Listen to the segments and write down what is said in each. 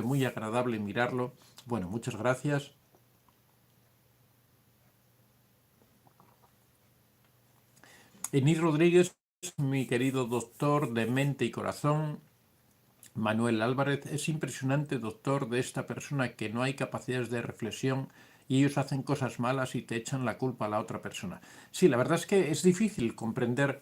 muy agradable mirarlo. Bueno, muchas gracias. Enís Rodríguez, mi querido doctor de mente y corazón. Manuel Álvarez, es impresionante, doctor, de esta persona que no hay capacidades de reflexión y ellos hacen cosas malas y te echan la culpa a la otra persona. Sí, la verdad es que es difícil comprender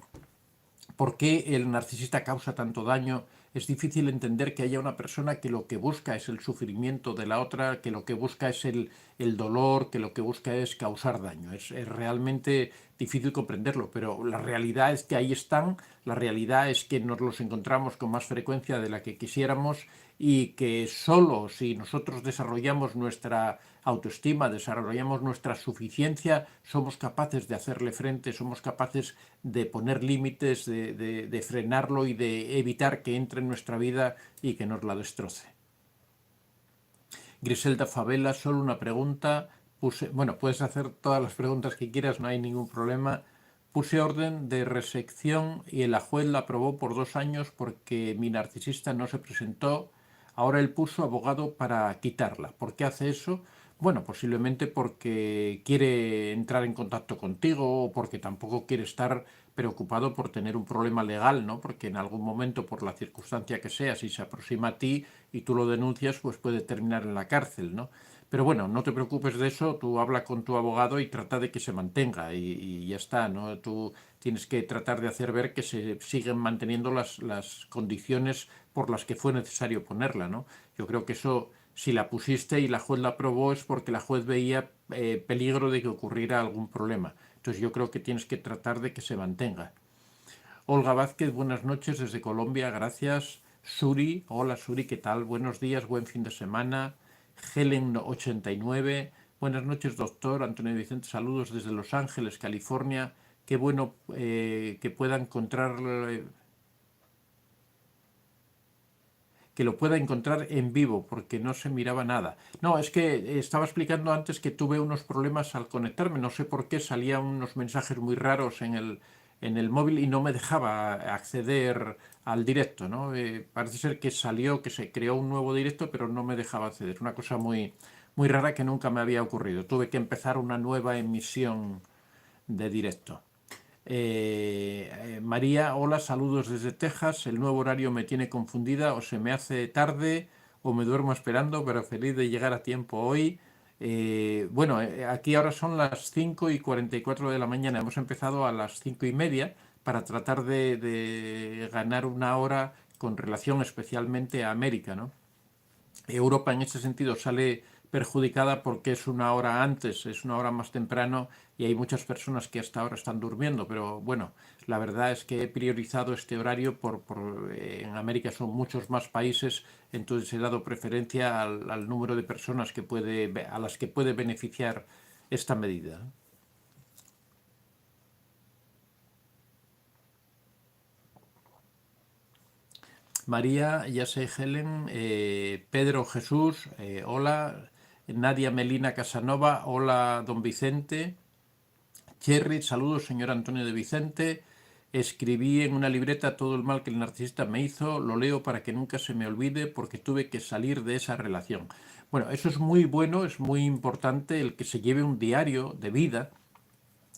por qué el narcisista causa tanto daño. Es difícil entender que haya una persona que lo que busca es el sufrimiento de la otra, que lo que busca es el dolor, que lo que busca es causar daño. Es realmente difícil comprenderlo, pero la realidad es que ahí están, la realidad es que nos los encontramos con más frecuencia de la que quisiéramos y que solo si nosotros desarrollamos nuestra autoestima, desarrollamos nuestra suficiencia, somos capaces de hacerle frente, somos capaces de poner límites, de frenarlo y de evitar que entre en nuestra vida y que nos la destroce. Griselda Favela, solo una pregunta. Bueno, puedes hacer todas las preguntas que quieras, no hay ningún problema. Puse orden de resección y la juez la aprobó por 2 años porque mi narcisista no se presentó. Ahora él puso abogado para quitarla. ¿Por qué hace eso? Bueno, posiblemente porque quiere entrar en contacto contigo o porque tampoco quiere estar preocupado por tener un problema legal, ¿no? Porque en algún momento, por la circunstancia que sea, si se aproxima a ti y tú lo denuncias, pues puede terminar en la cárcel, ¿no? Pero bueno, no te preocupes de eso, tú habla con tu abogado y trata de que se mantenga y ya está, ¿no? Tú tienes que tratar de hacer ver que se siguen manteniendo las condiciones por las que fue necesario ponerla, ¿no? Yo creo que eso, si la pusiste y la juez la aprobó, es porque la juez veía peligro de que ocurriera algún problema. Entonces yo creo que tienes que tratar de que se mantenga. Olga Vázquez, buenas noches desde Colombia, gracias. Suri, hola Suri, ¿qué tal? Buenos días, buen fin de semana. Helen89, buenas noches doctor. Antonio Vicente, saludos desde Los Ángeles, California. Qué bueno que pueda encontrar, que lo pueda encontrar en vivo, porque no se miraba nada. No, es que estaba explicando antes que tuve unos problemas al conectarme, no sé por qué, salían unos mensajes muy raros en el móvil y no me dejaba acceder al directo, ¿no? Parece ser que salió, que se creó un nuevo directo, pero no me dejaba acceder. Una cosa muy, muy rara que nunca me había ocurrido. Tuve que empezar una nueva emisión de directo. María, hola, saludos desde Texas. El nuevo horario me tiene confundida, o se me hace tarde o me duermo esperando, pero feliz de llegar a tiempo hoy. Bueno, aquí ahora son las 5:44 de la mañana. Hemos empezado a las 5:30 para tratar de ganar una hora con relación especialmente a América, ¿no? Europa en ese sentido sale perjudicada porque es una hora antes, es una hora más temprano y hay muchas personas que hasta ahora están durmiendo, pero bueno, la verdad es que he priorizado este horario en América son muchos más países, entonces he dado preferencia al número de personas a las que puede beneficiar esta medida. María, ya sé, Helen, Pedro Jesús, hola, Nadia Melina Casanova, hola, don Vicente. Cherry, saludos, señor Antonio de Vicente. Escribí en una libreta todo el mal que el narcisista me hizo, lo leo para que nunca se me olvide porque tuve que salir de esa relación. Bueno, eso es muy bueno, es muy importante el que se lleve un diario de vida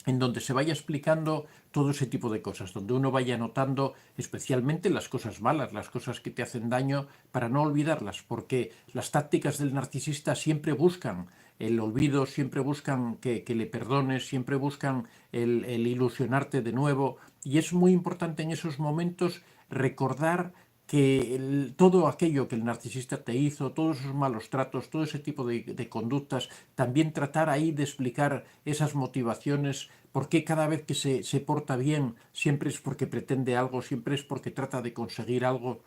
en donde se vaya explicando todo ese tipo de cosas, donde uno vaya notando especialmente las cosas malas, las cosas que te hacen daño, para no olvidarlas, porque las tácticas del narcisista siempre buscan el olvido, siempre buscan que le perdones, siempre buscan el ilusionarte de nuevo, y es muy importante en esos momentos recordar que todo aquello que el narcisista te hizo, todos esos malos tratos, todo ese tipo de conductas, también tratar ahí de explicar esas motivaciones, por qué cada vez que se porta bien siempre es porque pretende algo, siempre es porque trata de conseguir algo.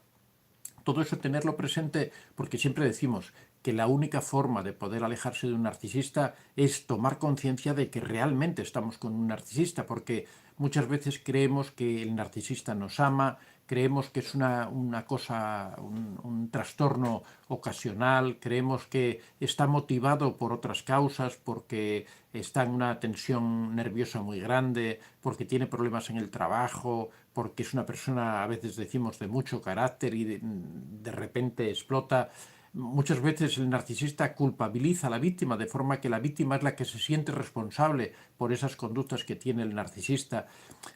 Todo eso tenerlo presente porque siempre decimos que la única forma de poder alejarse de un narcisista es tomar conciencia de que realmente estamos con un narcisista, porque muchas veces creemos que el narcisista nos ama, creemos que es una cosa, un trastorno ocasional, creemos que está motivado por otras causas, porque está en una tensión nerviosa muy grande, porque tiene problemas en el trabajo, porque es una persona, a veces decimos, de mucho carácter y de repente explota. Muchas veces el narcisista culpabiliza a la víctima, de forma que la víctima es la que se siente responsable por esas conductas que tiene el narcisista.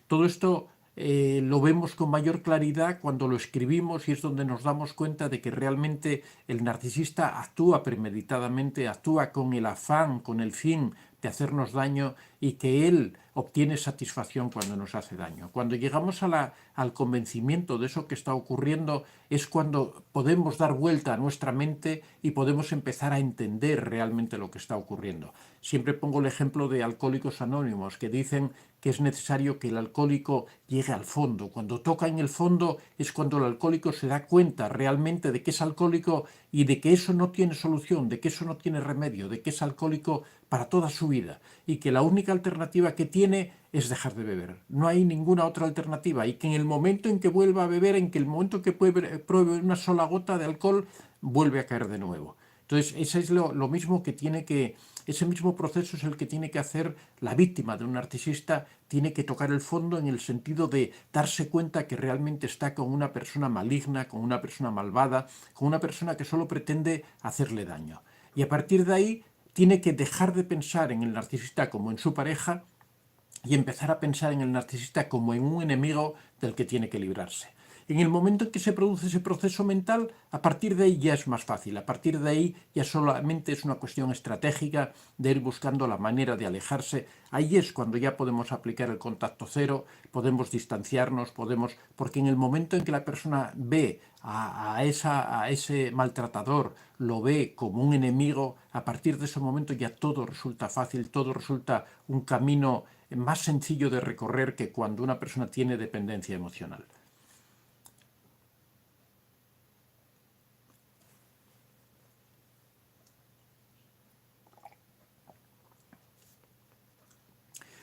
Todo esto lo vemos con mayor claridad cuando lo escribimos, y es donde nos damos cuenta de que realmente el narcisista actúa premeditadamente, actúa con el afán, con el fin de hacernos daño, y que él obtiene satisfacción cuando nos hace daño. Cuando llegamos al convencimiento de eso que está ocurriendo, es cuando podemos dar vuelta a nuestra mente y podemos empezar a entender realmente lo que está ocurriendo. Siempre pongo el ejemplo de Alcohólicos Anónimos, que dicen que es necesario que el alcohólico llegue al fondo. Cuando toca en el fondo es cuando el alcohólico se da cuenta realmente de que es alcohólico y de que eso no tiene solución, de que eso no tiene remedio, de que es alcohólico para toda su vida, y que la única alternativa que tiene es dejar de beber. No hay ninguna otra alternativa, y que en el momento en que vuelva a beber, en que el momento que pruebe una sola gota de alcohol, vuelve a caer de nuevo. Entonces, eso es lo mismo que tiene que, ese mismo proceso es el que tiene que hacer la víctima de un narcisista. Tiene que tocar el fondo en el sentido de darse cuenta que realmente está con una persona maligna, con una persona malvada, con una persona que solo pretende hacerle daño. Y a partir de ahí tiene que dejar de pensar en el narcisista como en su pareja y empezar a pensar en el narcisista como en un enemigo del que tiene que librarse. En el momento en que se produce ese proceso mental, a partir de ahí ya es más fácil. A partir de ahí ya solamente es una cuestión estratégica de ir buscando la manera de alejarse. Ahí es cuando ya podemos aplicar el contacto cero, podemos distanciarnos, porque en el momento en que la persona ve a ese maltratador, lo ve como un enemigo, a partir de ese momento ya todo resulta fácil, todo resulta un camino más sencillo de recorrer que cuando una persona tiene dependencia emocional.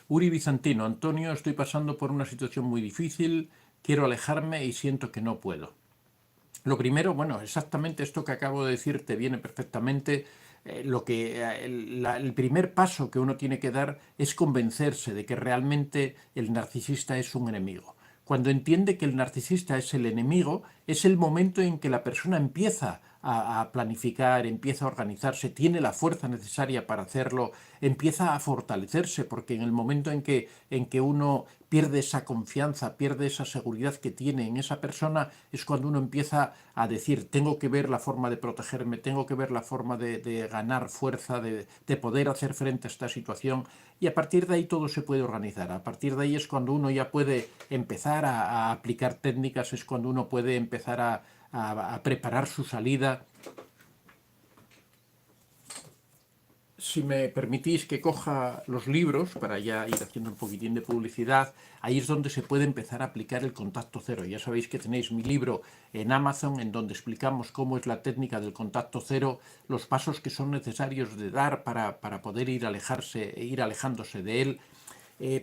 Uri Bizantino: Antonio, estoy pasando por una situación muy difícil, quiero alejarme y siento que no puedo. Lo primero, bueno, exactamente esto que acabo de decir te viene perfectamente. El primer paso que uno tiene que dar es convencerse de que realmente el narcisista es un enemigo. Cuando entiende que el narcisista es el enemigo, es el momento en que la persona empieza a planificar, empieza a organizarse, tiene la fuerza necesaria para hacerlo, empieza a fortalecerse, porque en el momento en que uno pierde esa confianza, pierde esa seguridad que tiene en esa persona, es cuando uno empieza a decir: tengo que ver la forma de protegerme, tengo que ver la forma de ganar fuerza, de poder hacer frente a esta situación, y a partir de ahí todo se puede organizar. A partir de ahí es cuando uno ya puede empezar a aplicar técnicas, es cuando uno puede empezar a preparar su salida. Si me permitís que coja los libros para ya ir haciendo un poquitín de publicidad, ahí es donde se puede empezar a aplicar el contacto cero. Ya sabéis que tenéis mi libro en Amazon, en donde explicamos cómo es la técnica del contacto cero, los pasos que son necesarios de dar para poder ir alejándose de él.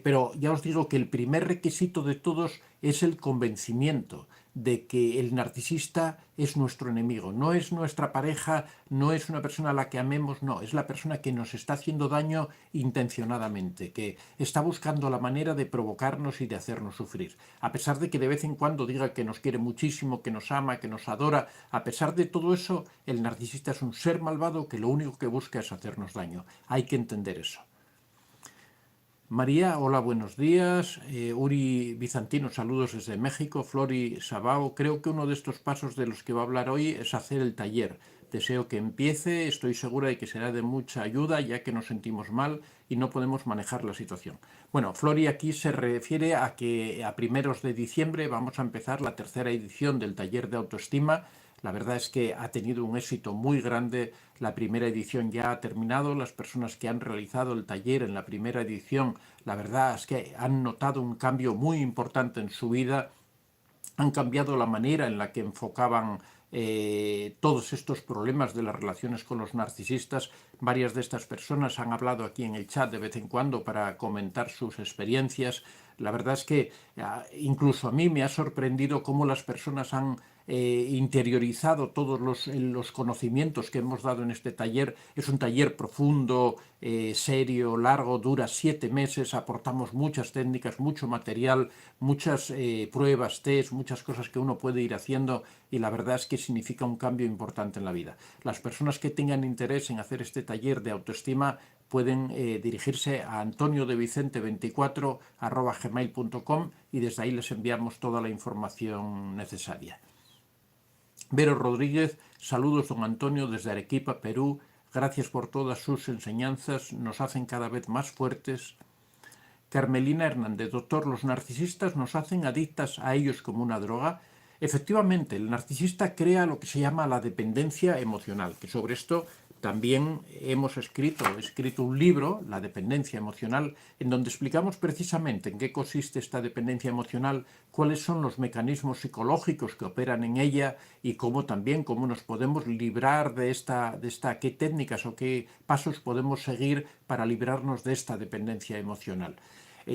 Pero ya os digo que el primer requisito de todos es el convencimiento de que el narcisista es nuestro enemigo. No es nuestra pareja, no es una persona a la que amemos, no, es la persona que nos está haciendo daño intencionadamente, que está buscando la manera de provocarnos y de hacernos sufrir. A pesar de que de vez en cuando diga que nos quiere muchísimo, que nos ama, que nos adora, a pesar de todo eso, el narcisista es un ser malvado que lo único que busca es hacernos daño. Hay que entender eso. María, hola, buenos días. Uri Bizantino, saludos desde México. Flori Sabao, creo que uno de estos pasos de los que va a hablar hoy es hacer el taller. Deseo que empiece, estoy segura de que será de mucha ayuda, ya que nos sentimos mal y no podemos manejar la situación. Bueno, Flori aquí se refiere a que a primeros de diciembre vamos a empezar la tercera edición del taller de autoestima. La verdad es que ha tenido un éxito muy grande. La primera edición ya ha terminado. Las personas que han realizado el taller en la primera edición, la verdad es que han notado un cambio muy importante en su vida. Han cambiado la manera en la que enfocaban todos estos problemas de las relaciones con los narcisistas. Varias de estas personas han hablado aquí en el chat de vez en cuando para comentar sus experiencias. La verdad es que incluso a mí me ha sorprendido cómo las personas han interiorizado todos los conocimientos que hemos dado en este taller. Es un taller profundo, serio, largo, dura 7 meses, aportamos muchas técnicas, mucho material, muchas pruebas, test, muchas cosas que uno puede ir haciendo, y la verdad es que significa un cambio importante en la vida. Las personas que tengan interés en hacer este taller de autoestima pueden dirigirse a antoniodevicente24@gmail.com y desde ahí les enviamos toda la información necesaria. Vero Rodríguez, saludos don Antonio desde Arequipa, Perú. Gracias por todas sus enseñanzas, nos hacen cada vez más fuertes. Carmelina Hernández, doctor, ¿los narcisistas nos hacen adictas a ellos como una droga? Efectivamente, el narcisista crea lo que se llama la dependencia emocional, que sobre esto también he escrito un libro, La dependencia emocional, en donde explicamos precisamente en qué consiste esta dependencia emocional, cuáles son los mecanismos psicológicos que operan en ella y cómo nos podemos librar de qué técnicas o qué pasos podemos seguir para librarnos de esta dependencia emocional.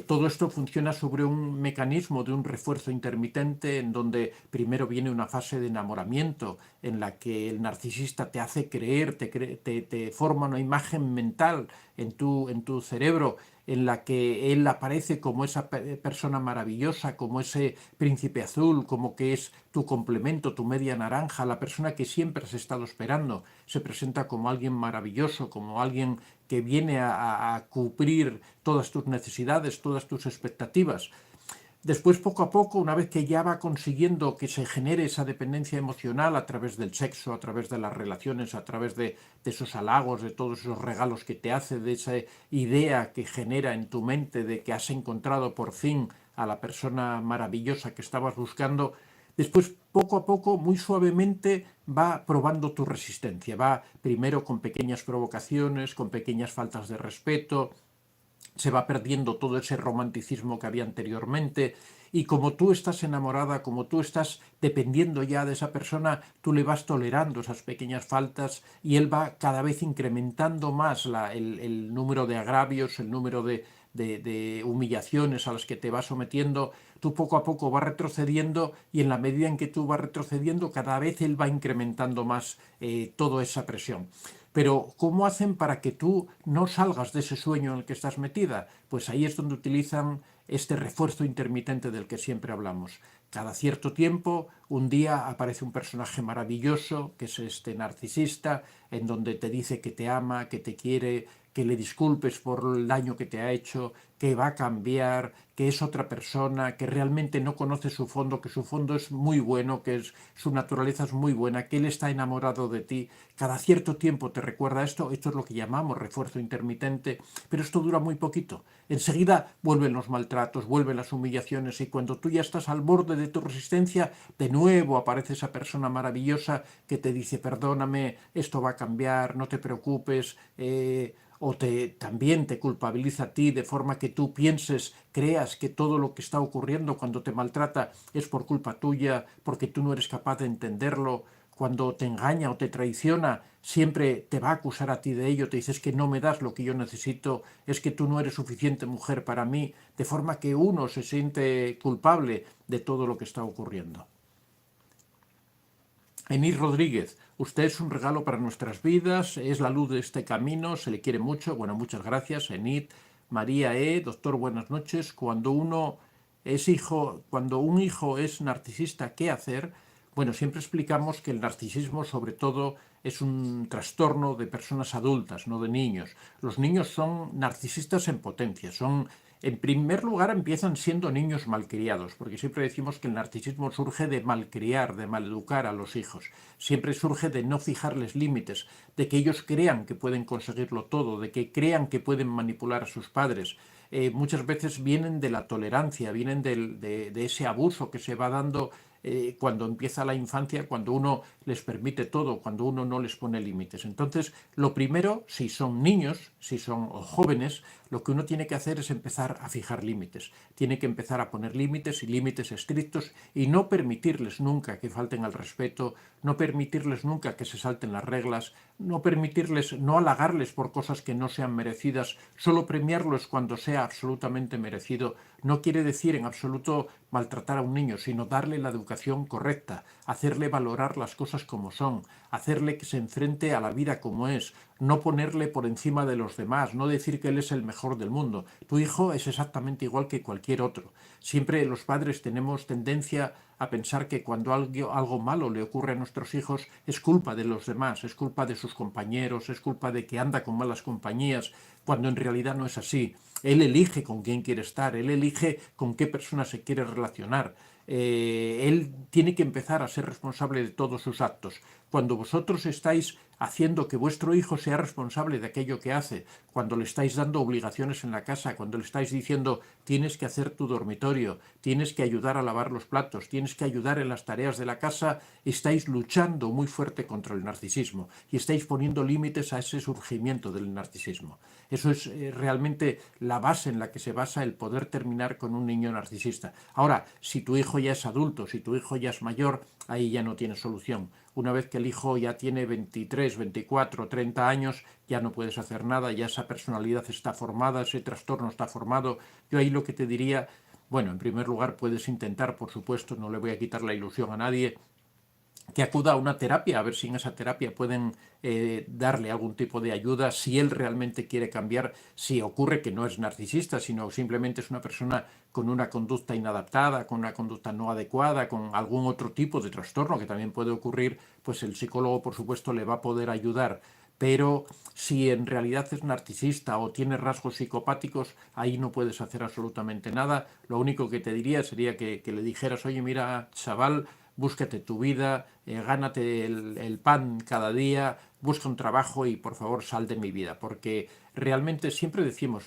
Todo esto funciona sobre un mecanismo de un refuerzo intermitente en donde primero viene una fase de enamoramiento en la que el narcisista te hace creer, te forma una imagen mental en tu cerebro en la que él aparece como esa persona maravillosa, como ese príncipe azul, como que es tu complemento, tu media naranja, la persona que siempre has estado esperando. Se presenta como alguien maravilloso, como alguien que viene a cubrir todas tus necesidades, todas tus expectativas. Después, poco a poco, una vez que ya va consiguiendo que se genere esa dependencia emocional a través del sexo, a través de las relaciones, a través de esos halagos, de todos esos regalos que te hace, de esa idea que genera en tu mente de que has encontrado por fin a la persona maravillosa que estabas buscando, después, poco a poco, muy suavemente, va probando tu resistencia. Va primero con pequeñas provocaciones, con pequeñas faltas de respeto, se va perdiendo todo ese romanticismo que había anteriormente, y como tú estás enamorada, como tú estás dependiendo ya de esa persona, tú le vas tolerando esas pequeñas faltas y él va cada vez incrementando más el número de agravios, el número de humillaciones a las que te va sometiendo. Tú poco a poco vas retrocediendo, y en la medida en que tú vas retrocediendo, cada vez él va incrementando más toda esa presión. Pero ¿cómo hacen para que tú no salgas de ese sueño en el que estás metida? Pues ahí es donde utilizan este refuerzo intermitente del que siempre hablamos. Cada cierto tiempo, un día aparece un personaje maravilloso, que es este narcisista, en donde te dice que te ama, que te quiere, que le disculpes por el daño que te ha hecho, que va a cambiar, que es otra persona, que realmente no conoce su fondo, que su fondo es muy bueno, su naturaleza es muy buena, que él está enamorado de ti. Cada cierto tiempo te recuerda esto es lo que llamamos refuerzo intermitente, pero esto dura muy poquito. Enseguida vuelven los maltratos, vuelven las humillaciones, y cuando tú ya estás al borde de tu resistencia, de nuevo aparece esa persona maravillosa que te dice: perdóname, esto va a cambiar, no te preocupes, o también te culpabiliza a ti, de forma que tú creas que todo lo que está ocurriendo cuando te maltrata es por culpa tuya, porque tú no eres capaz de entenderlo. Cuando te engaña o te traiciona, siempre te va a acusar a ti de ello, te dices que no me das lo que yo necesito, es que tú no eres suficiente mujer para mí, de forma que uno se siente culpable de todo lo que está ocurriendo. Enid Rodríguez, usted es un regalo para nuestras vidas, es la luz de este camino, se le quiere mucho. Bueno, muchas gracias, Enid. María doctor, buenas noches. Cuando un hijo es narcisista, ¿qué hacer? Bueno, siempre explicamos que el narcisismo, sobre todo, es un trastorno de personas adultas, no de niños. Los niños son narcisistas en potencia, en primer lugar, empiezan siendo niños malcriados, porque siempre decimos que el narcisismo surge de malcriar, de maleducar a los hijos. Siempre surge de no fijarles límites, de que ellos crean que pueden conseguirlo todo, de que crean que pueden manipular a sus padres. Muchas veces vienen de la tolerancia, vienen de ese abuso que se va dando cuando empieza la infancia, cuando uno les permite todo, cuando uno no les pone límites. Entonces, lo primero, si son niños, si son jóvenes, lo que uno tiene que hacer es empezar a fijar límites. Tiene que empezar a poner límites, y límites estrictos, y no permitirles nunca que falten al respeto, no permitirles nunca que se salten las reglas, no halagarles por cosas que no sean merecidas, solo premiarlos cuando sea absolutamente merecido. no quiere decir en absoluto maltratar a un niño, sino darle la educación correcta, hacerle valorar las cosas como son, hacerle que se enfrente a la vida como es, no ponerle por encima de los demás, no decir que él es el mejor del mundo. Tu hijo es exactamente igual que cualquier otro. Siempre los padres tenemos tendencia a pensar que cuando algo malo le ocurre a nuestros hijos es culpa de los demás, es culpa de sus compañeros, es culpa de que anda con malas compañías, cuando en realidad no es así. Él elige con quién quiere estar, él elige con qué persona se quiere relacionar. Él tiene que empezar a ser responsable de todos sus actos. Cuando vosotros estáis haciendo que vuestro hijo sea responsable de aquello que hace, cuando le estáis dando obligaciones en la casa, cuando le estáis diciendo tienes que hacer tu dormitorio, tienes que ayudar a lavar los platos, tienes que ayudar en las tareas de la casa, estáis luchando muy fuerte contra el narcisismo y estáis poniendo límites a ese surgimiento del narcisismo. Eso es realmente la base en la que se basa el poder terminar con un niño narcisista. Ahora, si tu hijo ya es adulto, si tu hijo ya es mayor, ahí ya no tiene solución. Una vez que el hijo ya tiene 23, 24, 30 años, ya no puedes hacer nada, ya esa personalidad está formada, ese trastorno está formado. Yo ahí lo que te diría, bueno, en primer lugar puedes intentar, por supuesto, no le voy a quitar la ilusión a nadie, que acuda a una terapia, a ver si en esa terapia pueden darle algún tipo de ayuda, si él realmente quiere cambiar, si ocurre que no es narcisista, sino simplemente es una persona con una conducta inadaptada, con una conducta no adecuada, con algún otro tipo de trastorno que también puede ocurrir, pues el psicólogo, por supuesto, le va a poder ayudar. Pero si en realidad es narcisista o tiene rasgos psicopáticos, ahí no puedes hacer absolutamente nada. Lo único que te diría sería que le dijeras, oye, mira, chaval, búscate tu vida, gánate el pan cada día, busca un trabajo y por favor sal de mi vida, porque realmente siempre decimos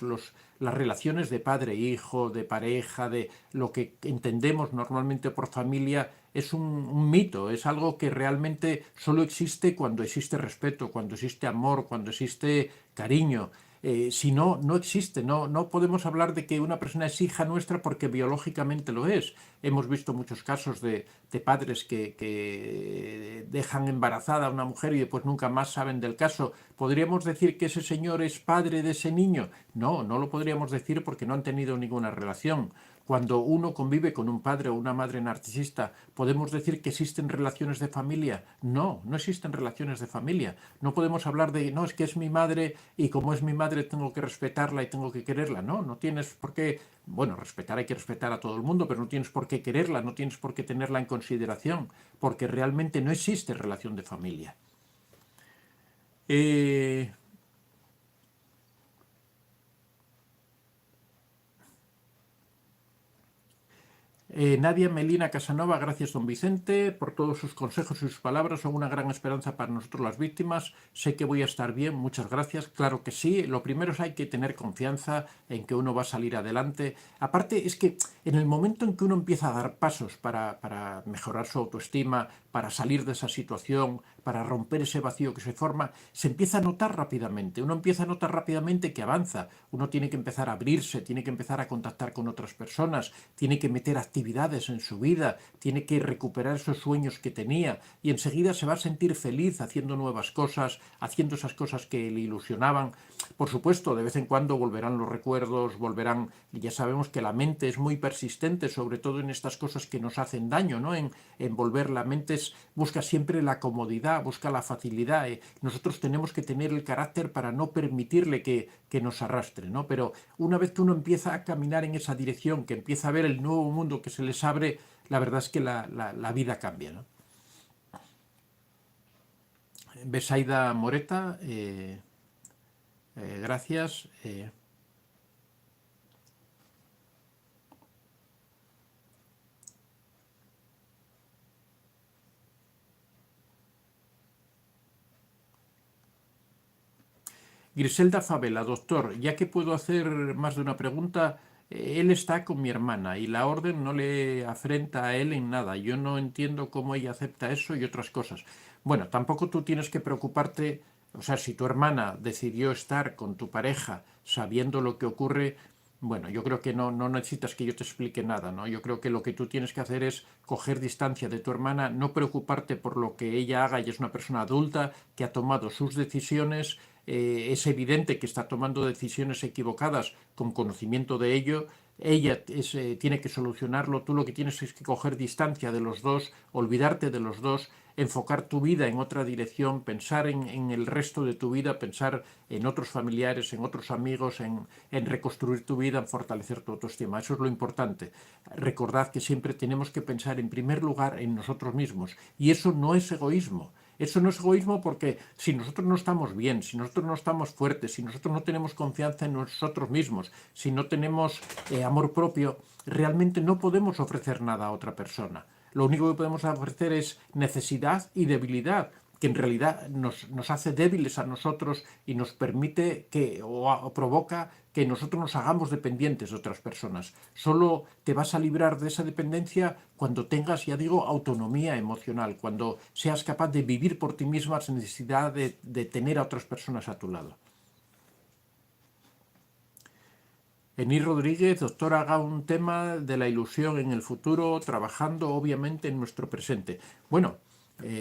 las relaciones de padre e hijo, de pareja, de lo que entendemos normalmente por familia es un mito, es algo que realmente solo existe cuando existe respeto, cuando existe amor, cuando existe cariño. Si no, no existe, no podemos hablar de que una persona es hija nuestra porque biológicamente lo es. Hemos visto muchos casos de padres que dejan embarazada a una mujer y después nunca más saben del caso. ¿Podríamos decir que ese señor es padre de ese niño? No, no lo podríamos decir porque no han tenido ninguna relación. Cuando uno convive con un padre o una madre narcisista, ¿podemos decir que existen relaciones de familia? No, no existen relaciones de familia. No podemos hablar de, no, es que es mi madre y como es mi madre tengo que respetarla y tengo que quererla. No, no tienes por qué, bueno, respetar hay que respetar a todo el mundo, pero no tienes por qué quererla, no tienes por qué tenerla en consideración, porque realmente no existe relación de familia. Eh, Nadia Melina Casanova, gracias don Vicente por todos sus consejos y sus palabras, son una gran esperanza para nosotros las víctimas, sé que voy a estar bien, muchas gracias, claro que sí, lo primero es hay que tener confianza en que uno va a salir adelante, aparte es que en el momento en que uno empieza a dar pasos para mejorar su autoestima, para salir de esa situación, para romper ese vacío que se forma, se empieza a notar rápidamente, uno empieza a notar rápidamente que avanza, uno tiene que empezar a abrirse, tiene que empezar a contactar con otras personas, tiene que meter actividades en su vida, tiene que recuperar esos sueños que tenía y enseguida se va a sentir feliz haciendo nuevas cosas, haciendo esas cosas que le ilusionaban. Por supuesto, de vez en cuando volverán los recuerdos, volverán, y ya sabemos que la mente es muy persistente, sobre todo en estas cosas que nos hacen daño, ¿no? En volver la mente busca siempre la comodidad, busca la facilidad. Nosotros tenemos que tener el carácter para no permitirle que nos arrastre, ¿no? Pero una vez que uno empieza a caminar en esa dirección, que empieza a ver el nuevo mundo que se les abre, la verdad es que la vida cambia, ¿no? Besaida Moreta, gracias. Griselda Favela, doctor, ya que puedo hacer más de una pregunta, él está con mi hermana y la orden no le afrenta a él en nada. Yo no entiendo cómo ella acepta eso y otras cosas. Bueno, tampoco tú tienes que preocuparte, o sea, si tu hermana decidió estar con tu pareja sabiendo lo que ocurre, bueno, yo creo que no necesitas que yo te explique nada, ¿no? Yo creo que lo que tú tienes que hacer es coger distancia de tu hermana, no preocuparte por lo que ella haga, ella es una persona adulta que ha tomado sus decisiones, es evidente que está tomando decisiones equivocadas con conocimiento de ello, ella tiene que solucionarlo, tú lo que tienes es que coger distancia de los dos, olvidarte de los dos, enfocar tu vida en otra dirección, pensar en el resto de tu vida, pensar en otros familiares, en otros amigos, en reconstruir tu vida, en fortalecer tu autoestima. Eso es lo importante. Recordad que siempre tenemos que pensar en primer lugar en nosotros mismos, y eso no es egoísmo. Eso no es egoísmo, porque si nosotros no estamos bien, si nosotros no estamos fuertes, si nosotros no tenemos confianza en nosotros mismos, si no tenemos amor propio, realmente no podemos ofrecer nada a otra persona. Lo único que podemos ofrecer es necesidad y debilidad, que en realidad nos hace débiles a nosotros y nos permite o provoca que nosotros nos hagamos dependientes de otras personas. Solo te vas a librar de esa dependencia cuando tengas, ya digo, autonomía emocional, cuando seas capaz de vivir por ti misma sin necesidad de tener a otras personas a tu lado. Enir Rodríguez, doctor, haga un tema de la ilusión en el futuro, trabajando obviamente en nuestro presente. Bueno,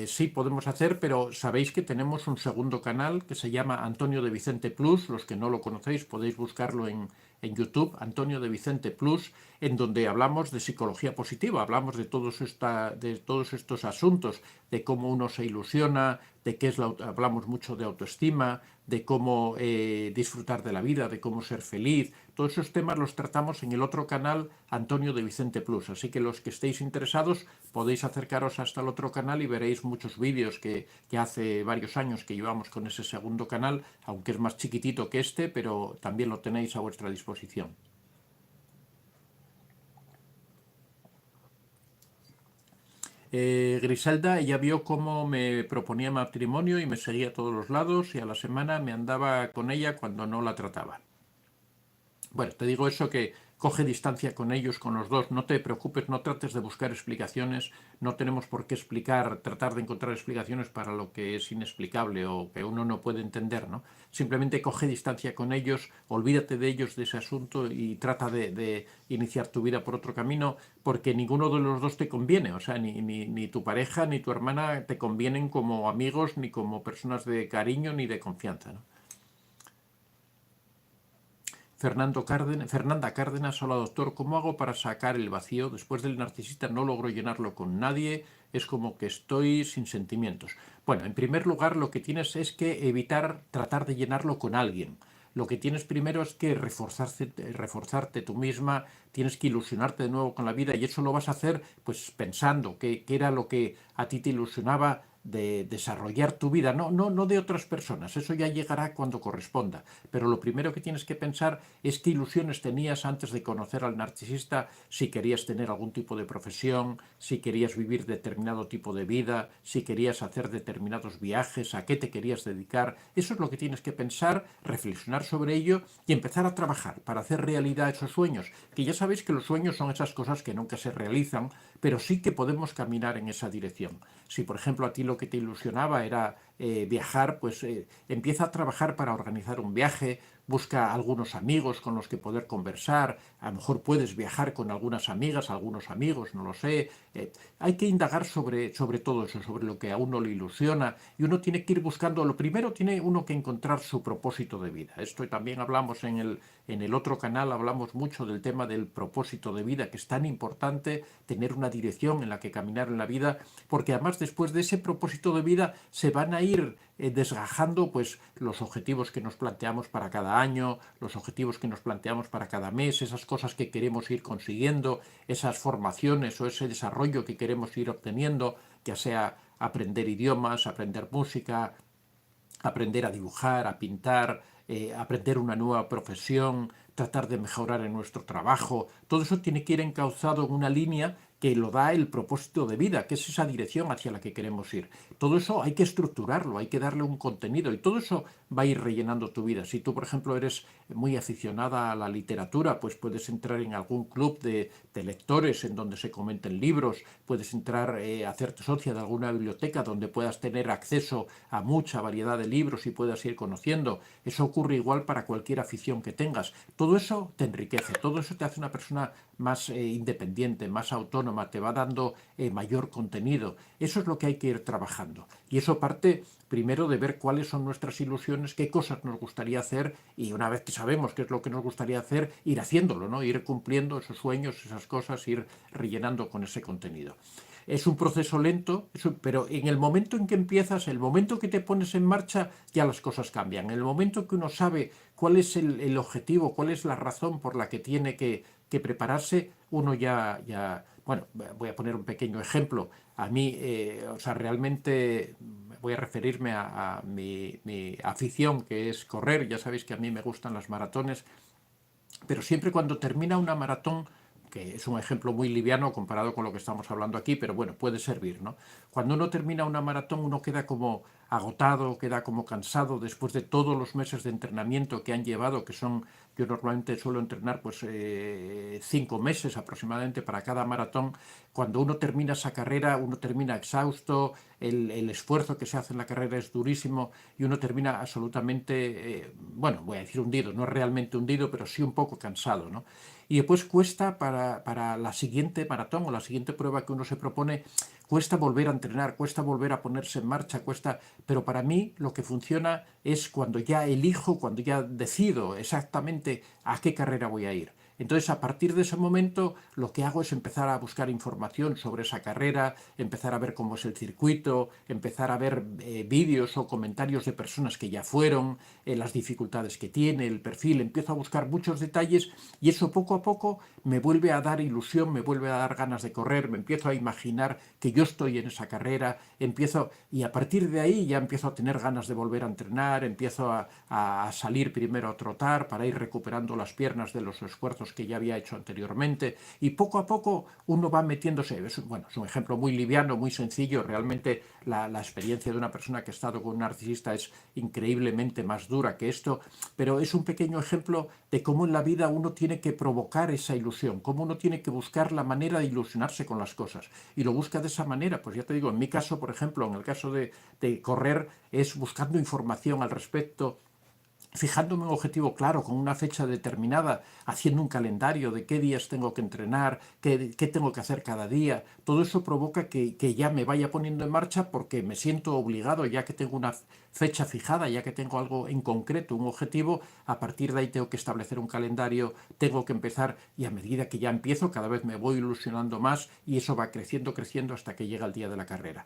sí podemos hacer, pero sabéis que tenemos un segundo canal que se llama Antonio de Vicente Plus. Los que no lo conocéis podéis buscarlo en YouTube, Antonio de Vicente Plus, en donde hablamos de psicología positiva, hablamos de todos estos asuntos, de cómo uno se ilusiona, de qué es hablamos mucho de autoestima, de cómo disfrutar de la vida, de cómo ser feliz. Todos esos temas los tratamos en el otro canal, Antonio de Vicente Plus. Así que los que estéis interesados podéis acercaros hasta el otro canal y veréis muchos vídeos que hace varios años que llevamos con ese segundo canal, aunque es más chiquitito que este, pero también lo tenéis a vuestra disposición. Griselda, ella vio cómo me proponía matrimonio y me seguía a todos los lados, y a la semana me andaba con ella cuando no la trataba. Bueno, te digo eso, que coge distancia con ellos, con los dos, no te preocupes, no trates de buscar explicaciones, no tenemos por qué tratar de encontrar explicaciones para lo que es inexplicable o que uno no puede entender, ¿no? Simplemente coge distancia con ellos, olvídate de ellos, de ese asunto, y trata de iniciar tu vida por otro camino, porque ninguno de los dos te conviene, o sea, ni tu pareja ni tu hermana te convienen como amigos, ni como personas de cariño, ni de confianza, ¿no? Fernanda Cárdenas, hola doctor, ¿cómo hago para sacar el vacío? Después del narcisista no logro llenarlo con nadie, es como que estoy sin sentimientos. Bueno, en primer lugar, lo que tienes es que evitar tratar de llenarlo con alguien. Lo que tienes primero es que reforzarte tú misma, tienes que ilusionarte de nuevo con la vida, y eso lo vas a hacer pues pensando qué era lo que a ti te ilusionaba de desarrollar tu vida, no de otras personas, eso ya llegará cuando corresponda, pero lo primero que tienes que pensar es qué ilusiones tenías antes de conocer al narcisista, si querías tener algún tipo de profesión, si querías vivir determinado tipo de vida, si querías hacer determinados viajes, a qué te querías dedicar. Eso es lo que tienes que pensar, reflexionar sobre ello y empezar a trabajar para hacer realidad esos sueños, que ya sabéis que los sueños son esas cosas que nunca se realizan, pero sí que podemos caminar en esa dirección. Si por ejemplo a ti lo que te ilusionaba era viajar, pues empieza a trabajar para organizar un viaje, busca algunos amigos con los que poder conversar, a lo mejor puedes viajar con algunas amigas, algunos amigos, no lo sé. Hay que indagar sobre todo eso, sobre lo que a uno le ilusiona, y uno tiene que ir buscando, lo primero tiene uno que encontrar su propósito de vida. Esto también hablamos en el otro canal, hablamos mucho del tema del propósito de vida, que es tan importante tener una dirección en la que caminar en la vida, porque además después de ese propósito de vida se van a ir desgajando pues los objetivos que nos planteamos para cada año, los objetivos que nos planteamos para cada mes, esas cosas que queremos ir consiguiendo, esas formaciones o ese desarrollo que queremos ir obteniendo, ya sea aprender idiomas, aprender música, aprender a dibujar, a pintar, aprender una nueva profesión, tratar de mejorar en nuestro trabajo. Todo eso tiene que ir encauzado en una línea que lo da el propósito de vida, que es esa dirección hacia la que queremos ir. Todo eso hay que estructurarlo, hay que darle un contenido, y todo eso va a ir rellenando tu vida. Si tú, por ejemplo, eres muy aficionada a la literatura, pues puedes entrar en algún club de lectores en donde se comenten libros, puedes entrar a hacerte socia de alguna biblioteca donde puedas tener acceso a mucha variedad de libros y puedas ir conociendo. Eso ocurre igual para cualquier afición que tengas. Todo eso te enriquece, todo eso te hace una persona más independiente, más autónoma, autónoma, te va dando mayor contenido. Eso es lo que hay que ir trabajando. Y eso parte primero de ver cuáles son nuestras ilusiones, qué cosas nos gustaría hacer, y una vez que sabemos qué es lo que nos gustaría hacer, ir haciéndolo, ¿no? Ir cumpliendo esos sueños, esas cosas, ir rellenando con ese contenido. Es un proceso lento, pero en el momento en que empiezas, el momento que te pones en marcha, ya las cosas cambian. En el momento que uno sabe cuál es el objetivo, cuál es la razón por la que tiene que prepararse, uno ya... Bueno, voy a poner un pequeño ejemplo. A mí, o sea, realmente voy a referirme a mi afición, que es correr. Ya sabéis que a mí me gustan las maratones, pero siempre cuando termina una maratón, que es un ejemplo muy liviano comparado con lo que estamos hablando aquí, pero bueno, puede servir, ¿no? Cuando uno termina una maratón, uno queda como agotado, queda como cansado después de todos los meses de entrenamiento que han llevado, que son, yo normalmente suelo entrenar pues 5 meses aproximadamente para cada maratón. Cuando uno termina esa carrera, uno termina exhausto, el esfuerzo que se hace en la carrera es durísimo y uno termina absolutamente, bueno, voy a decir hundido, no realmente hundido, pero sí un poco cansado, ¿no? Y después cuesta para la siguiente maratón o la siguiente prueba que uno se propone, cuesta volver a entrenar, cuesta volver a ponerse en marcha, cuesta... Pero para mí lo que funciona es cuando ya elijo, cuando ya decido exactamente a qué carrera voy a ir. Entonces, a partir de ese momento, lo que hago es empezar a buscar información sobre esa carrera, empezar a ver cómo es el circuito, empezar a ver vídeos o comentarios de personas que ya fueron, las dificultades que tiene, el perfil. Empiezo a buscar muchos detalles y eso poco a poco me vuelve a dar ilusión, me vuelve a dar ganas de correr, me empiezo a imaginar que yo estoy en esa carrera, y a partir de ahí ya empiezo a tener ganas de volver a entrenar, empiezo a salir primero a trotar para ir recuperando las piernas de los esfuerzos que ya había hecho anteriormente, y poco a poco uno va metiéndose. Bueno, es un ejemplo muy liviano, muy sencillo. Realmente la experiencia de una persona que ha estado con un narcisista es increíblemente más dura que esto, pero es un pequeño ejemplo de cómo en la vida uno tiene que provocar esa ilusión, cómo uno tiene que buscar la manera de ilusionarse con las cosas, y lo busca de esa manera. Pues ya te digo, en mi caso, por ejemplo, en el caso de correr, es buscando información al respecto, fijándome un objetivo claro, con una fecha determinada, haciendo un calendario de qué días tengo que entrenar, qué tengo que hacer cada día. Todo eso provoca que ya me vaya poniendo en marcha, porque me siento obligado, ya que tengo una fecha fijada, ya que tengo algo en concreto, un objetivo. A partir de ahí tengo que establecer un calendario, tengo que empezar, y a medida que ya empiezo, cada vez me voy ilusionando más, y eso va creciendo, creciendo hasta que llega el día de la carrera.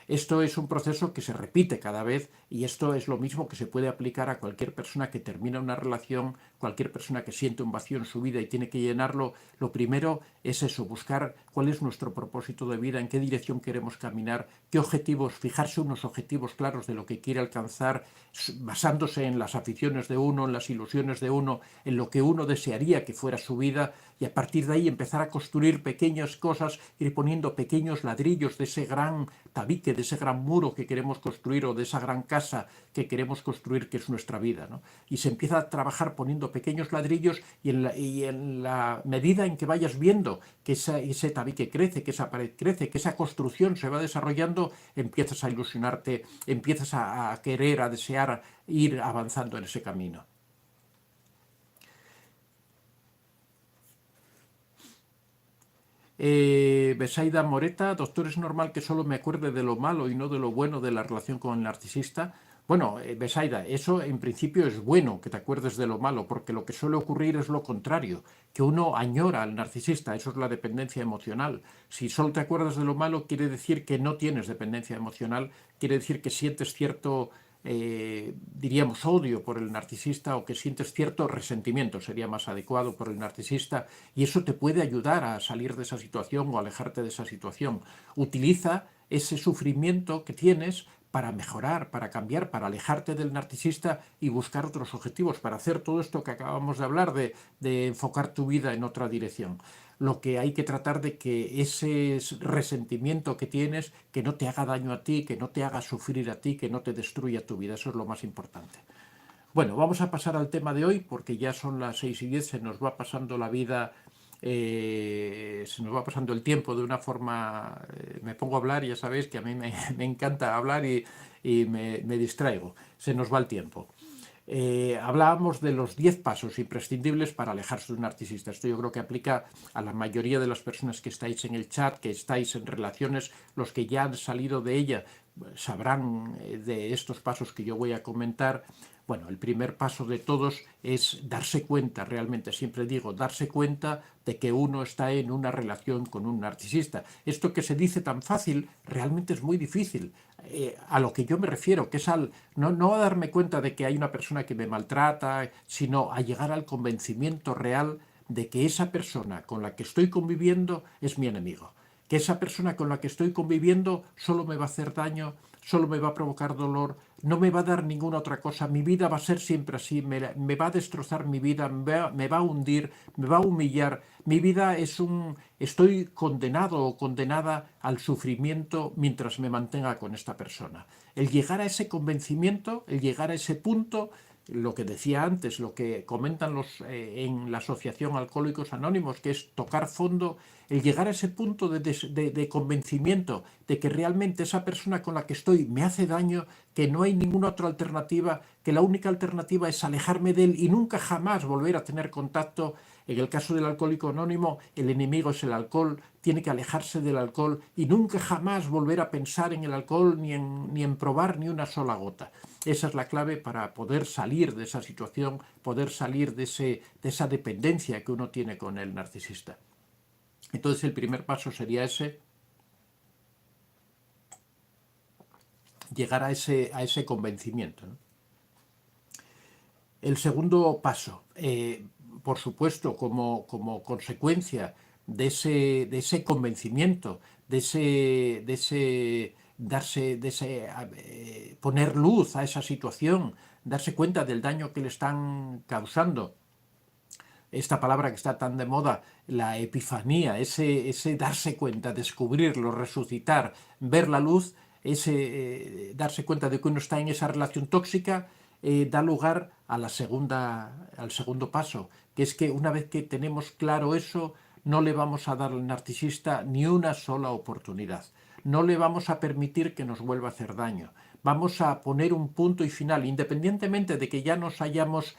Esto es un proceso que se repite cada vez, y esto es lo mismo que se puede aplicar a cualquier persona que termina una relación, cualquier persona que siente un vacío en su vida y tiene que llenarlo. Lo primero es eso, buscar cuál es nuestro propósito de vida, en qué dirección queremos caminar, qué objetivos, fijarse unos objetivos claros de lo que quiere alcanzar, basándose en las aficiones de uno, en las ilusiones de uno, en lo que uno desearía que fuera su vida, y a partir de ahí empezar a construir pequeñas cosas, ir poniendo pequeños ladrillos de ese gran tabique, de ese gran muro que queremos construir, o de esa gran casa que queremos construir, que es nuestra vida, ¿no? Y se empieza a trabajar poniendo pequeños ladrillos, y en la medida en que vayas viendo que ese tabique crece, que esa pared crece, que esa construcción se va desarrollando, empiezas a ilusionarte, empiezas a querer, a desear ir avanzando en ese camino. Besaida Moreta, doctor, ¿es normal que solo me acuerde de lo malo y no de lo bueno de la relación con el narcisista? Bueno, Besaida, eso en principio es bueno, que te acuerdes de lo malo, porque lo que suele ocurrir es lo contrario, que uno añora al narcisista. Eso es la dependencia emocional. Si solo te acuerdas de lo malo, quiere decir que no tienes dependencia emocional, quiere decir que sientes cierto, diríamos, odio por el narcisista, o que sientes cierto resentimiento, sería más adecuado, por el narcisista, y eso te puede ayudar a salir de esa situación o alejarte de esa situación. Utiliza ese sufrimiento que tienes para mejorar, para cambiar, para alejarte del narcisista y buscar otros objetivos, para hacer todo esto que acabamos de hablar, de enfocar tu vida en otra dirección. Lo que hay que tratar de que ese resentimiento que tienes, que no te haga daño a ti, que no te haga sufrir a ti, que no te destruya tu vida. Eso es lo más importante. Bueno, vamos a pasar al tema de hoy, porque ya son las 6:10, se nos va pasando la vida, se nos va pasando el tiempo de una forma... me pongo a hablar, y ya sabéis que a mí me encanta hablar, y me distraigo, se nos va el tiempo. Hablábamos de los 10 pasos imprescindibles para alejarse de un narcisista. Esto yo creo que aplica a la mayoría de las personas que estáis en el chat, que estáis en relaciones. Los que ya han salido de ella sabrán de estos pasos que yo voy a comentar. Bueno, el primer paso de todos es darse cuenta, realmente siempre digo, darse cuenta de que uno está en una relación con un narcisista. Esto que se dice tan fácil, realmente es muy difícil. A lo que yo me refiero, que es no a darme cuenta de que hay una persona que me maltrata, sino a llegar al convencimiento real de que esa persona con la que estoy conviviendo es mi enemigo, que esa persona con la que estoy conviviendo solo me va a hacer daño, solo me va a provocar dolor, no me va a dar ninguna otra cosa, mi vida va a ser siempre así, me va a destrozar mi vida, me va a hundir, me va a humillar. Mi vida estoy condenado o condenada al sufrimiento mientras me mantenga con esta persona. El llegar a ese convencimiento, el llegar a ese punto, lo que decía antes, lo que comentan en la Asociación Alcohólicos Anónimos, que es tocar fondo, el llegar a ese punto de convencimiento de que realmente esa persona con la que estoy me hace daño, que no hay ninguna otra alternativa, que la única alternativa es alejarme de él y nunca jamás volver a tener contacto. En el caso del alcohólico anónimo, el enemigo es el alcohol, tiene que alejarse del alcohol y nunca jamás volver a pensar en el alcohol ni en probar ni una sola gota. Esa es la clave para poder salir de esa situación, poder salir de esa dependencia que uno tiene con el narcisista. Entonces el primer paso sería ese, llegar a ese convencimiento, ¿no? El segundo paso, por supuesto, como consecuencia de ese convencimiento, de ese poner luz a esa situación, darse cuenta del daño que le están causando. Esta palabra que está tan de moda, la epifanía, ese darse cuenta, descubrirlo, resucitar, ver la luz, darse cuenta de que uno está en esa relación tóxica, da lugar al segundo paso, que es que una vez que tenemos claro eso, no le vamos a dar al narcisista ni una sola oportunidad. No le vamos a permitir que nos vuelva a hacer daño. Vamos a poner un punto y final, independientemente de que ya nos hayamos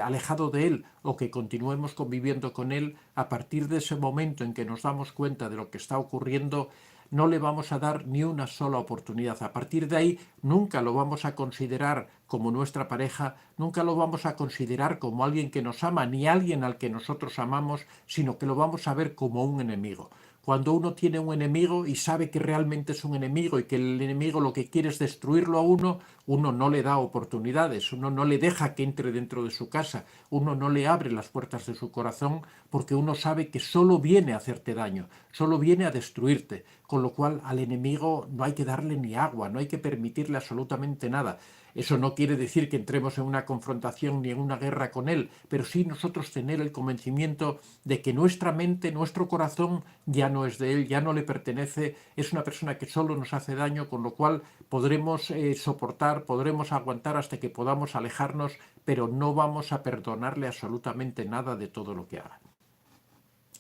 alejado de él o que continuemos conviviendo con él. A partir de ese momento en que nos damos cuenta de lo que está ocurriendo, no le vamos a dar ni una sola oportunidad. A partir de ahí nunca lo vamos a considerar como nuestra pareja, nunca lo vamos a considerar como alguien que nos ama, ni alguien al que nosotros amamos, sino que lo vamos a ver como un enemigo. Cuando uno tiene un enemigo y sabe que realmente es un enemigo y que el enemigo lo que quiere es destruirlo a uno no le da oportunidades, uno no le deja que entre dentro de su casa, uno no le abre las puertas de su corazón porque uno sabe que solo viene a hacerte daño, solo viene a destruirte, con lo cual al enemigo no hay que darle ni agua, no hay que permitirle absolutamente nada. Eso no quiere decir que entremos en una confrontación ni en una guerra con él, pero sí nosotros tener el convencimiento de que nuestra mente, nuestro corazón ya no es de él, ya no le pertenece, es una persona que solo nos hace daño, con lo cual podremos soportar, podremos aguantar hasta que podamos alejarnos, pero no vamos a perdonarle absolutamente nada de todo lo que haga.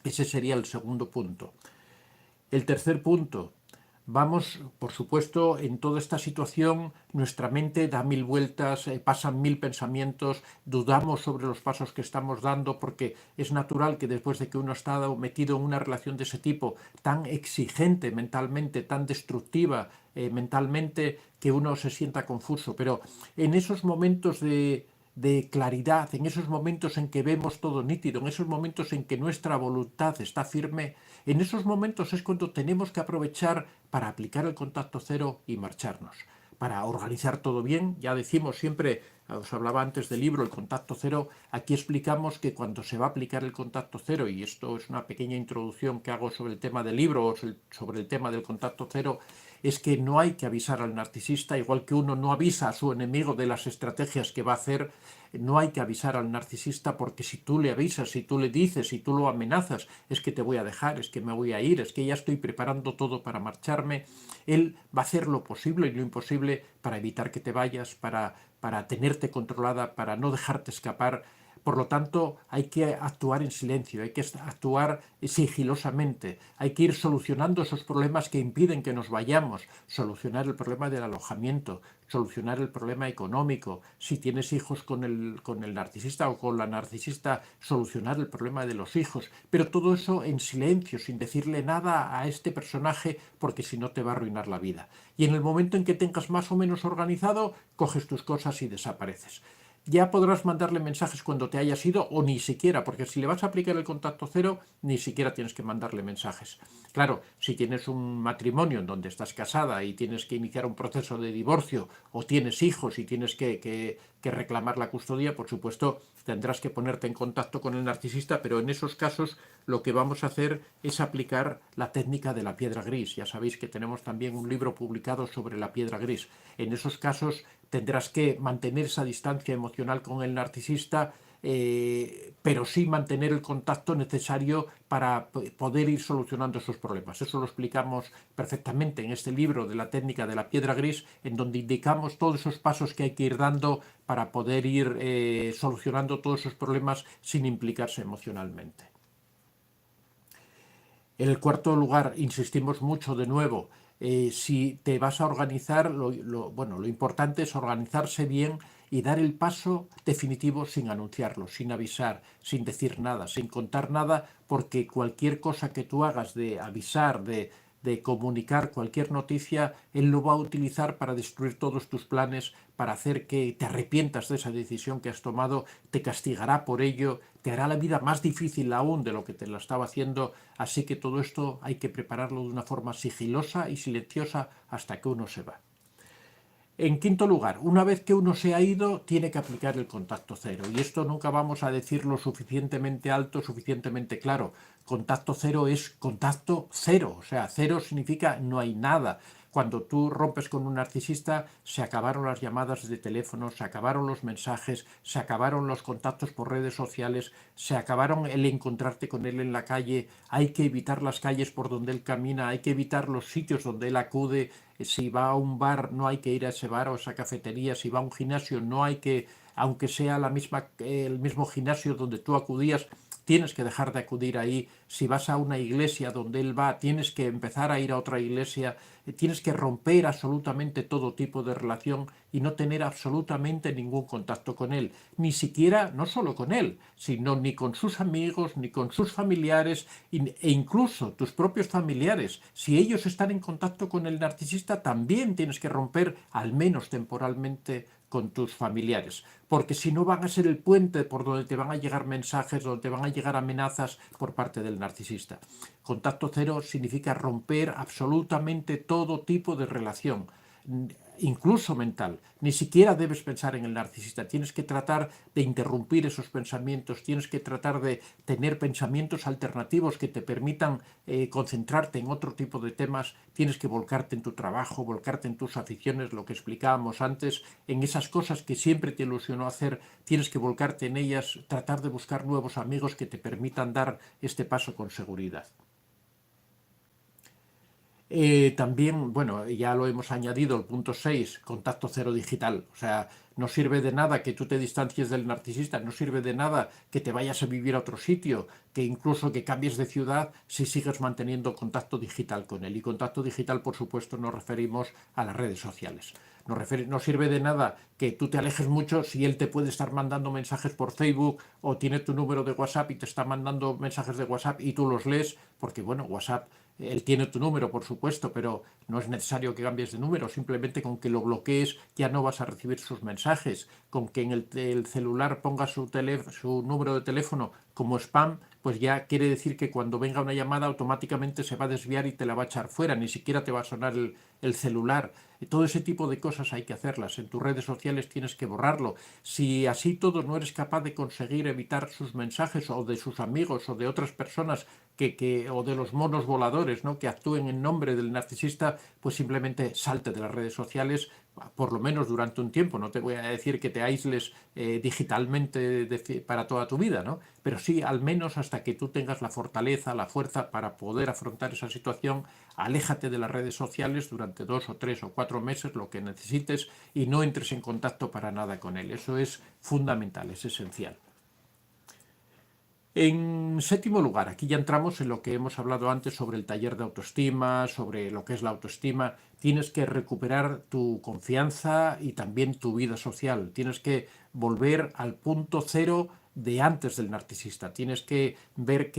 Ese sería el segundo punto. El tercer punto. Vamos, por supuesto, en toda esta situación, nuestra mente da mil vueltas, pasan mil pensamientos, dudamos sobre los pasos que estamos dando, porque es natural que después de que uno ha estado metido en una relación de ese tipo, tan exigente mentalmente, tan destructiva mentalmente, que uno se sienta confuso. Pero en esos momentos de claridad, en esos momentos en que vemos todo nítido, en esos momentos en que nuestra voluntad está firme, en esos momentos es cuando tenemos que aprovechar para aplicar el contacto cero y marcharnos. Para organizar todo bien, ya decimos siempre, os hablaba antes del libro, el contacto cero, aquí explicamos que cuando se va a aplicar el contacto cero, y esto es una pequeña introducción que hago sobre el tema del libro o sobre el tema del contacto cero, es que no hay que avisar al narcisista, igual que uno no avisa a su enemigo de las estrategias que va a hacer, no hay que avisar al narcisista, porque si tú le avisas, si tú le dices, si tú lo amenazas, es que te voy a dejar, es que me voy a ir, es que ya estoy preparando todo para marcharme, él va a hacer lo posible y lo imposible para evitar que te vayas, para tenerte controlada, para no dejarte escapar. Por lo tanto, hay que actuar en silencio, hay que actuar sigilosamente, hay que ir solucionando esos problemas que impiden que nos vayamos, solucionar el problema del alojamiento, solucionar el problema económico, si tienes hijos con el narcisista o con la narcisista, solucionar el problema de los hijos, pero todo eso en silencio, sin decirle nada a este personaje, porque si no te va a arruinar la vida. Y en el momento en que tengas más o menos organizado, coges tus cosas y desapareces. Ya podrás mandarle mensajes cuando te hayas ido o ni siquiera, porque si le vas a aplicar el contacto cero, ni siquiera tienes que mandarle mensajes. Claro, si tienes un matrimonio en donde estás casada y tienes que iniciar un proceso de divorcio o tienes hijos y tienes que reclamar la custodia, por supuesto tendrás que ponerte en contacto con el narcisista, pero en esos casos lo que vamos a hacer es aplicar la técnica de la piedra gris. Ya sabéis que tenemos también un libro publicado sobre la piedra gris. En esos casos tendrás que mantener esa distancia emocional con el narcisista, pero sí mantener el contacto necesario para poder ir solucionando esos problemas. Eso lo explicamos perfectamente en este libro de la técnica de la piedra gris, en donde indicamos todos esos pasos que hay que ir dando para poder ir solucionando todos esos problemas sin implicarse emocionalmente. En el cuarto lugar, insistimos mucho de nuevo, si te vas a organizar, lo importante es organizarse bien y dar el paso definitivo sin anunciarlo, sin avisar, sin decir nada, sin contar nada, porque cualquier cosa que tú hagas de avisar, de comunicar cualquier noticia, él lo va a utilizar para destruir todos tus planes, para hacer que te arrepientas de esa decisión que has tomado, te castigará por ello, te hará la vida más difícil aún de lo que te la estaba haciendo, así que todo esto hay que prepararlo de una forma sigilosa y silenciosa hasta que uno se va. En quinto lugar, una vez que uno se ha ido, tiene que aplicar el contacto cero. Y esto nunca vamos a decirlo suficientemente alto, suficientemente claro. Contacto cero es contacto cero. O sea, cero significa no hay nada. Cuando tú rompes con un narcisista, se acabaron las llamadas de teléfono, se acabaron los mensajes, se acabaron los contactos por redes sociales, se acabaron el encontrarte con él en la calle. Hay que evitar las calles por donde él camina, hay que evitar los sitios donde él acude. Si va a un bar, no hay que ir a ese bar o a esa cafetería. Si va a un gimnasio, no hay que, aunque sea el mismo gimnasio donde tú acudías, tienes que dejar de acudir ahí. Si vas a una iglesia donde él va, tienes que empezar a ir a otra iglesia. Tienes que romper absolutamente todo tipo de relación y no tener absolutamente ningún contacto con él. Ni siquiera, no solo con él, sino ni con sus amigos, ni con sus familiares e incluso tus propios familiares. Si ellos están en contacto con el narcisista, también tienes que romper, al menos temporalmente, con tus familiares, porque si no van a ser el puente por donde te van a llegar mensajes, donde te van a llegar amenazas por parte del narcisista. Contacto cero significa romper absolutamente todo tipo de relación, incluso mental. Ni siquiera debes pensar en el narcisista, tienes que tratar de interrumpir esos pensamientos, tienes que tratar de tener pensamientos alternativos que te permitan concentrarte en otro tipo de temas, tienes que volcarte en tu trabajo, volcarte en tus aficiones, lo que explicábamos antes, en esas cosas que siempre te ilusionó hacer, tienes que volcarte en ellas, tratar de buscar nuevos amigos que te permitan dar este paso con seguridad. También, bueno, ya lo hemos añadido, el punto 6, contacto cero digital. O sea, no sirve de nada que tú te distancies del narcisista, no sirve de nada que te vayas a vivir a otro sitio, que incluso que cambies de ciudad si sigues manteniendo contacto digital con él. Y contacto digital, por supuesto, nos referimos a las redes sociales. No sirve de nada que tú te alejes mucho si él te puede estar mandando mensajes por Facebook o tiene tu número de WhatsApp y te está mandando mensajes de WhatsApp y tú los lees, porque bueno, WhatsApp, él tiene tu número, por supuesto, pero no es necesario que cambies de número, simplemente con que lo bloquees ya no vas a recibir sus mensajes, con que en el celular pongas su número de teléfono como spam, pues ya quiere decir que cuando venga una llamada automáticamente se va a desviar y te la va a echar fuera, ni siquiera te va a sonar el celular. Todo ese tipo de cosas hay que hacerlas. En tus redes sociales tienes que borrarlo. Si así todo no eres capaz de conseguir evitar sus mensajes o de sus amigos o de otras personas o de los monos voladores, ¿no?, que actúen en nombre del narcisista, pues simplemente salte de las redes sociales, por lo menos durante un tiempo. No te voy a decir que te aísles digitalmente para toda tu vida, ¿no? Pero sí, al menos hasta que tú tengas la fortaleza, la fuerza para poder afrontar esa situación, aléjate de las redes sociales durante 2 o 3 o 4 meses, lo que necesites, y no entres en contacto para nada con él. Eso es fundamental, es esencial. En séptimo lugar, aquí ya entramos en lo que hemos hablado antes sobre el taller de autoestima, sobre lo que es la autoestima. Tienes que recuperar tu confianza y también tu vida social. Tienes que volver al punto cero de antes del narcisista. Tienes que ver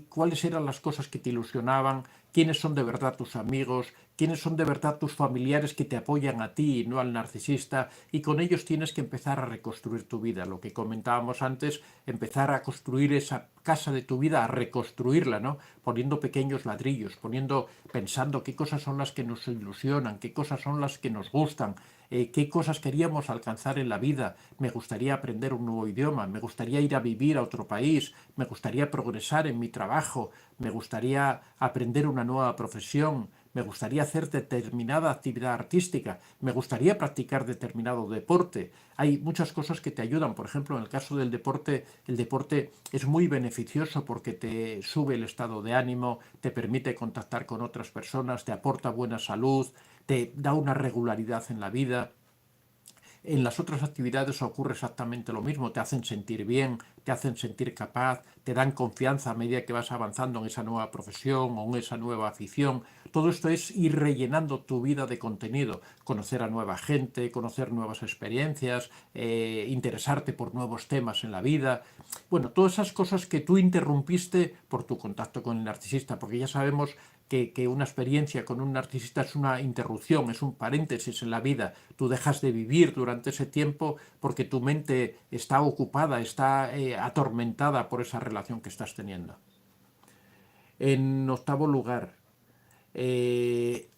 cuáles eran las cosas que te ilusionaban, quiénes son de verdad tus amigos, quiénes son de verdad tus familiares que te apoyan a ti y no al narcisista, y con ellos tienes que empezar a reconstruir tu vida. Lo que comentábamos antes, empezar a construir esa casa de tu vida, a reconstruirla, ¿no? Poniendo pequeños ladrillos, pensando qué cosas son las que nos ilusionan, qué cosas son las que nos gustan, qué cosas queríamos alcanzar en la vida. Me gustaría aprender un nuevo idioma, me gustaría ir a vivir a otro país, me gustaría progresar en mi trabajo, me gustaría aprender una nueva profesión, me gustaría hacer determinada actividad artística, me gustaría practicar determinado deporte. Hay muchas cosas que te ayudan. Por ejemplo, en el caso del deporte, el deporte es muy beneficioso porque te sube el estado de ánimo, te permite contactar con otras personas, te aporta buena salud, te da una regularidad en la vida. En las otras actividades ocurre exactamente lo mismo, te hacen sentir bien, te hacen sentir capaz, te dan confianza a medida que vas avanzando en esa nueva profesión o en esa nueva afición. Todo esto es ir rellenando tu vida de contenido, conocer a nueva gente, conocer nuevas experiencias, interesarte por nuevos temas en la vida. Bueno, todas esas cosas que tú interrumpiste por tu contacto con el narcisista, porque ya sabemos que una experiencia con un narcisista es una interrupción, es un paréntesis en la vida. Tú dejas de vivir durante ese tiempo porque tu mente está ocupada, está atormentada por esa relación que estás teniendo. En octavo lugar, eh,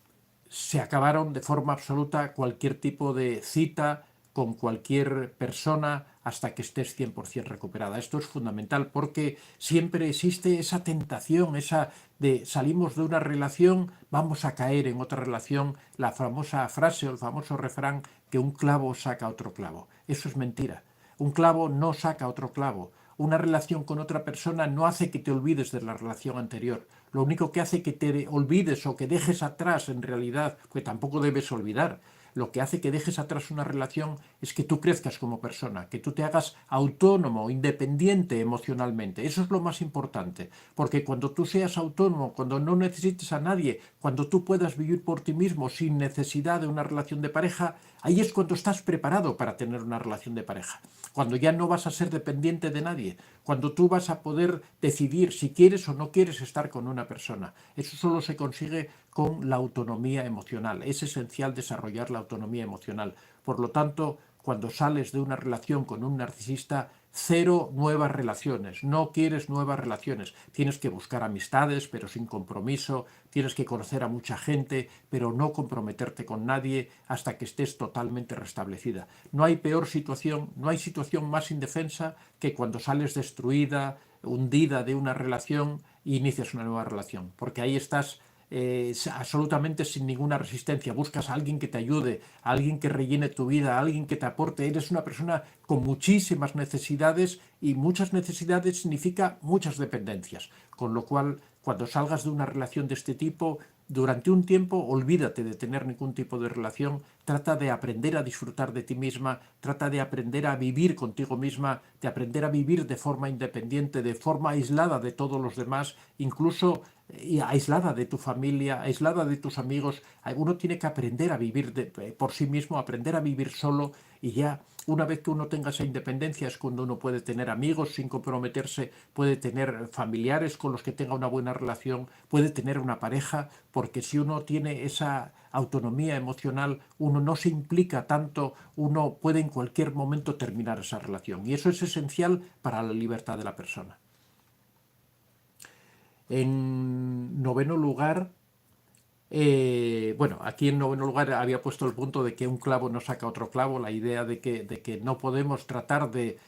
se acabaron de forma absoluta cualquier tipo de cita con cualquier persona hasta que estés 100% recuperada. Esto es fundamental porque siempre existe esa tentación, esa de salimos de una relación, vamos a caer en otra relación, la famosa frase o el famoso refrán que un clavo saca otro clavo. Eso es mentira. Un clavo no saca otro clavo. Una relación con otra persona no hace que te olvides de la relación anterior. Lo único que hace que te olvides o que dejes atrás, en realidad, que tampoco debes olvidar, lo que hace que dejes atrás una relación es que tú crezcas como persona, que tú te hagas autónomo, independiente emocionalmente. Eso es lo más importante, porque cuando tú seas autónomo, cuando no necesites a nadie, cuando tú puedas vivir por ti mismo sin necesidad de una relación de pareja, ahí es cuando estás preparado para tener una relación de pareja. Cuando ya no vas a ser dependiente de nadie, cuando tú vas a poder decidir si quieres o no quieres estar con una persona. Eso solo se consigue con la autonomía emocional. Es esencial desarrollar la autonomía emocional. Por lo tanto, cuando sales de una relación con un narcisista, cero nuevas relaciones. No quieres nuevas relaciones. Tienes que buscar amistades, pero sin compromiso. Tienes que conocer a mucha gente, pero no comprometerte con nadie hasta que estés totalmente restablecida. No hay peor situación, no hay situación más indefensa que cuando sales destruida, hundida de una relación e inicias una nueva relación. Porque ahí estás absolutamente sin ninguna resistencia. Buscas a alguien que te ayude, a alguien que rellene tu vida, a alguien que te aporte. Eres una persona con muchísimas necesidades y muchas necesidades significa muchas dependencias. Con lo cual, cuando salgas de una relación de este tipo, durante un tiempo olvídate de tener ningún tipo de relación, trata de aprender a disfrutar de ti misma, trata de aprender a vivir contigo misma, de aprender a vivir de forma independiente, de forma aislada de todos los demás, incluso aislada de tu familia, aislada de tus amigos. Uno tiene que aprender a vivir por sí mismo, aprender a vivir solo, y ya una vez que uno tenga esa independencia es cuando uno puede tener amigos sin comprometerse, puede tener familiares con los que tenga una buena relación, puede tener una pareja, porque si uno tiene esa autonomía emocional, uno no se implica tanto, uno puede en cualquier momento terminar esa relación. Y eso es esencial para la libertad de la persona. En noveno lugar, bueno, aquí en noveno lugar había puesto el punto de que un clavo no saca otro clavo, la idea de que no podemos tratar de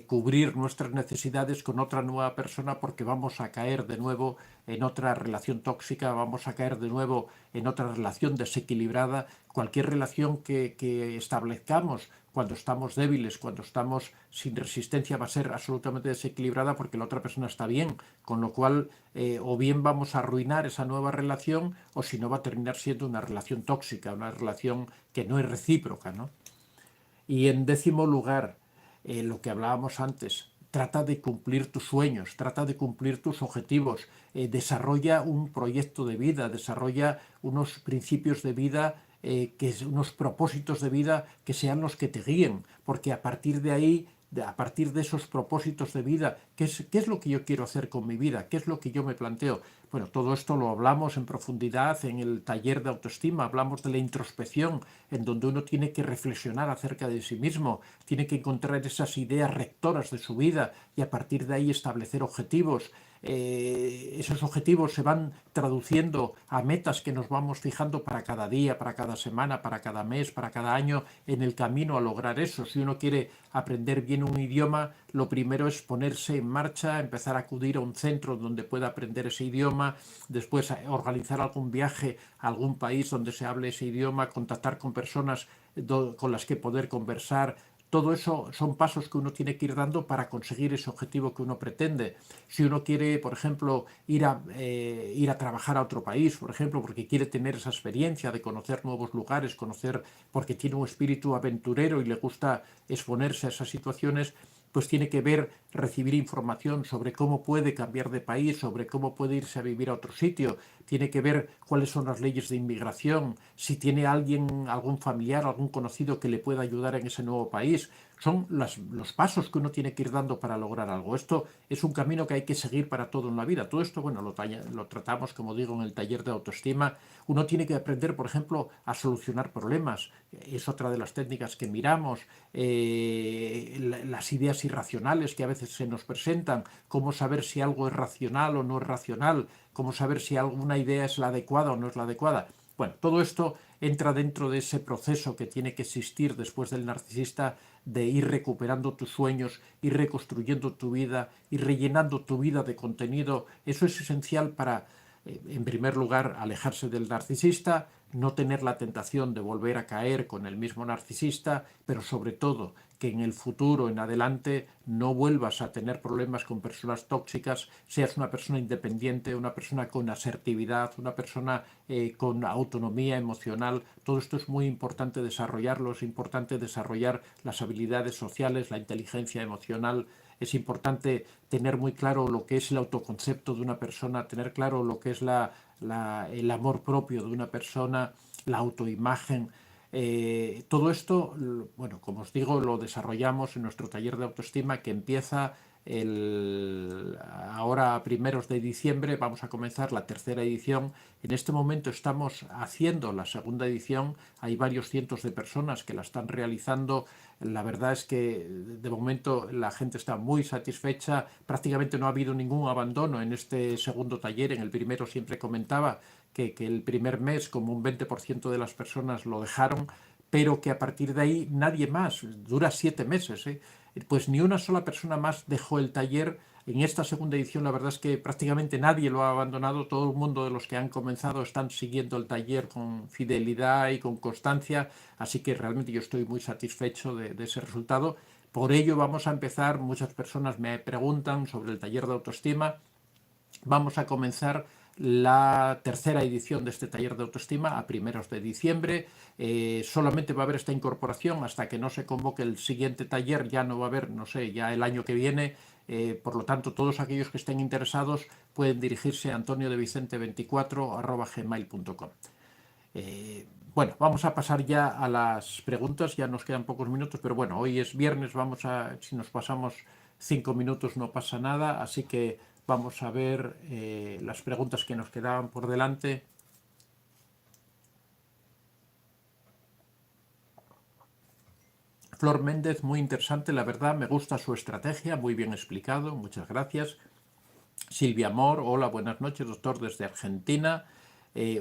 cubrir nuestras necesidades con otra nueva persona porque vamos a caer de nuevo en otra relación tóxica, vamos a caer de nuevo en otra relación desequilibrada. Cualquier relación que establezcamos cuando estamos débiles, cuando estamos sin resistencia, va a ser absolutamente desequilibrada porque la otra persona está bien, con lo cual o bien vamos a arruinar esa nueva relación o si no va a terminar siendo una relación tóxica, una relación que no es recíproca, ¿no? Y en décimo lugar, lo que hablábamos antes, trata de cumplir tus sueños, trata de cumplir tus objetivos, desarrolla un proyecto de vida, desarrolla unos principios de vida, unos propósitos de vida que sean los que te guíen, porque a partir de ahí, a partir de esos propósitos de vida, ¿qué es lo que yo quiero hacer con mi vida? ¿Qué es lo que yo me planteo? Bueno, todo esto lo hablamos en profundidad en el taller de autoestima, hablamos de la introspección, en donde uno tiene que reflexionar acerca de sí mismo, tiene que encontrar esas ideas rectoras de su vida y a partir de ahí establecer objetivos. Esos objetivos se van traduciendo a metas que nos vamos fijando para cada día, para cada semana, para cada mes, para cada año en el camino a lograr eso. Si uno quiere aprender bien un idioma, lo primero es ponerse en marcha, empezar a acudir a un centro donde pueda aprender ese idioma, después organizar algún viaje a algún país donde se hable ese idioma, contactar con personas con las que poder conversar. Todo eso son pasos que uno tiene que ir dando para conseguir ese objetivo que uno pretende. Si uno quiere, por ejemplo, ir a trabajar a otro país, por ejemplo, porque quiere tener esa experiencia de conocer nuevos lugares, porque tiene un espíritu aventurero y le gusta exponerse a esas situaciones, pues tiene que recibir información sobre cómo puede cambiar de país, sobre cómo puede irse a vivir a otro sitio, tiene que ver cuáles son las leyes de inmigración, si tiene algún familiar, algún conocido que le pueda ayudar en ese nuevo país. Son los pasos que uno tiene que ir dando para lograr algo. Esto es un camino que hay que seguir para todo en la vida. Todo esto, bueno, lo tratamos, como digo, en el taller de autoestima. Uno tiene que aprender, por ejemplo, a solucionar problemas. Es otra de las técnicas que miramos. Las ideas irracionales que a veces se nos presentan. Cómo saber si algo es racional o no es racional. Cómo saber si alguna idea es la adecuada o no es la adecuada. Bueno, todo esto entra dentro de ese proceso que tiene que existir después del narcisista de ir recuperando tus sueños, ir reconstruyendo tu vida, ir rellenando tu vida de contenido. Eso es esencial para, en primer lugar, alejarse del narcisista, no tener la tentación de volver a caer con el mismo narcisista, pero sobre todo que en el futuro, en adelante, no vuelvas a tener problemas con personas tóxicas, seas una persona independiente, una persona con asertividad, una persona con autonomía emocional. Todo esto es muy importante desarrollarlo, es importante desarrollar las habilidades sociales, la inteligencia emocional. Es importante tener muy claro lo que es el autoconcepto de una persona, tener claro lo que es el amor propio de una persona, la autoimagen. Todo esto, bueno, como os digo, lo desarrollamos en nuestro taller de autoestima que empieza ahora a primeros de diciembre. Vamos a comenzar la tercera edición. En este momento estamos haciendo la segunda edición. Hay varios cientos de personas que la están realizando. La verdad es que de momento la gente está muy satisfecha. Prácticamente no ha habido ningún abandono en este segundo taller. En el primero siempre comentaba que el primer mes como un 20% de las personas lo dejaron, pero que a partir de ahí nadie más, dura 7 meses, pues ni una sola persona más dejó el taller. En esta segunda edición la verdad es que prácticamente nadie lo ha abandonado, todo el mundo de los que han comenzado están siguiendo el taller con fidelidad y con constancia, así que realmente yo estoy muy satisfecho de ese resultado. Por ello vamos a empezar, muchas personas me preguntan sobre el taller de autoestima. Vamos a comenzar la tercera edición de este taller de autoestima a primeros de diciembre. Solamente va a haber esta incorporación hasta que no se convoque el siguiente taller. Ya no va a haber, no sé, ya el año que viene. Por lo tanto, todos aquellos que estén interesados pueden dirigirse a antoniodevicente24@gmail.com. Bueno, vamos a pasar ya a las preguntas. Ya nos quedan pocos minutos, pero bueno, hoy es viernes. Si nos pasamos 5 minutos no pasa nada, así que vamos a ver las preguntas que nos quedaban por delante. Flor Méndez, muy interesante, la verdad, me gusta su estrategia, muy bien explicado, muchas gracias. Silvia Amor, hola, buenas noches, doctor, desde Argentina.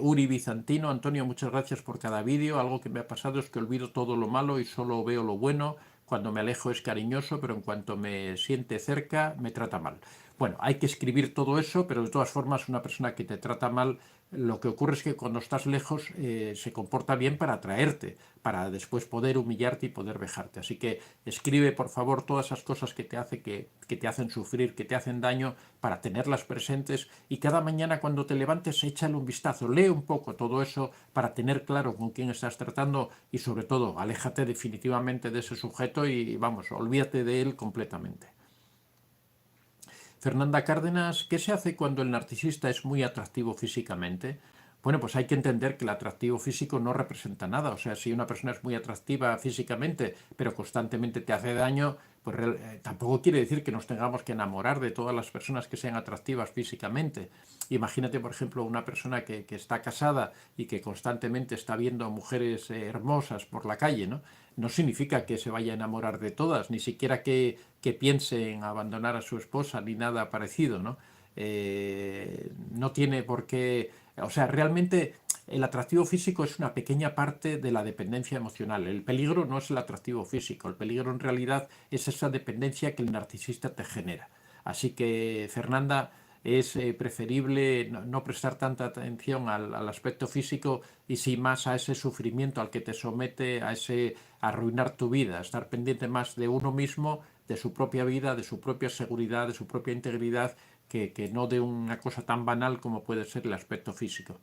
Uri Bizantino, Antonio, muchas gracias por cada vídeo. Algo que me ha pasado es que olvido todo lo malo y solo veo lo bueno. Cuando me alejo es cariñoso, pero en cuanto me siente cerca, me trata mal. Bueno, hay que escribir todo eso, pero de todas formas, una persona que te trata mal, lo que ocurre es que cuando estás lejos se comporta bien para atraerte, para después poder humillarte y poder vejarte. Así que escribe, por favor, todas esas cosas que te hacen sufrir, que te hacen daño, para tenerlas presentes, y cada mañana cuando te levantes échale un vistazo, lee un poco todo eso para tener claro con quién estás tratando y sobre todo aléjate definitivamente de ese sujeto y vamos, olvídate de él completamente. Fernanda Cárdenas, ¿qué se hace cuando el narcisista es muy atractivo físicamente? Bueno, pues hay que entender que el atractivo físico no representa nada. O sea, si una persona es muy atractiva físicamente, pero constantemente te hace daño, pues tampoco quiere decir que nos tengamos que enamorar de todas las personas que sean atractivas físicamente. Imagínate, por ejemplo, una persona que está casada y que constantemente está viendo a mujeres hermosas por la calle, ¿no? No significa que se vaya a enamorar de todas, ni siquiera que piense en abandonar a su esposa, ni nada parecido, ¿no? No tiene por qué, o sea, realmente el atractivo físico es una pequeña parte de la dependencia emocional. El peligro no es el atractivo físico, el peligro en realidad es esa dependencia que el narcisista te genera. Así que, Fernanda, es preferible no prestar tanta atención al aspecto físico y sí más a ese sufrimiento al que te somete, a ese arruinar tu vida, estar pendiente más de uno mismo, de su propia vida, de su propia seguridad, de su propia integridad, que no de una cosa tan banal como puede ser el aspecto físico.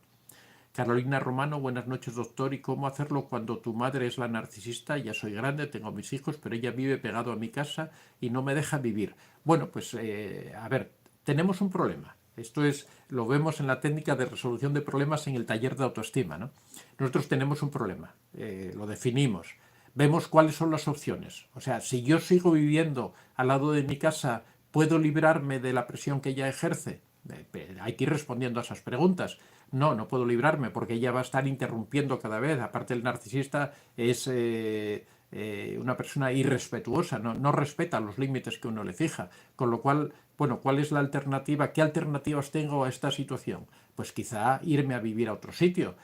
Carolina Romano, buenas noches doctor. ¿Y cómo hacerlo cuando tu madre es la narcisista? Ya soy grande, tengo mis hijos, pero ella vive pegado a mi casa y no me deja vivir. Bueno, pues a ver, tenemos un problema. Esto es, lo vemos en la técnica de resolución de problemas en el taller de autoestima, ¿no? Nosotros tenemos un problema, lo definimos, vemos cuáles son las opciones. O sea, si yo sigo viviendo al lado de mi casa, ¿puedo librarme de la presión que ella ejerce? Hay que ir respondiendo a esas preguntas. No puedo librarme porque ella va a estar interrumpiendo cada vez. Aparte, el narcisista es una persona irrespetuosa, no respeta los límites que uno le fija. Con lo cual, bueno, ¿cuál es la alternativa? ¿Qué alternativas tengo a esta situación? Pues quizá irme a vivir a otro sitio.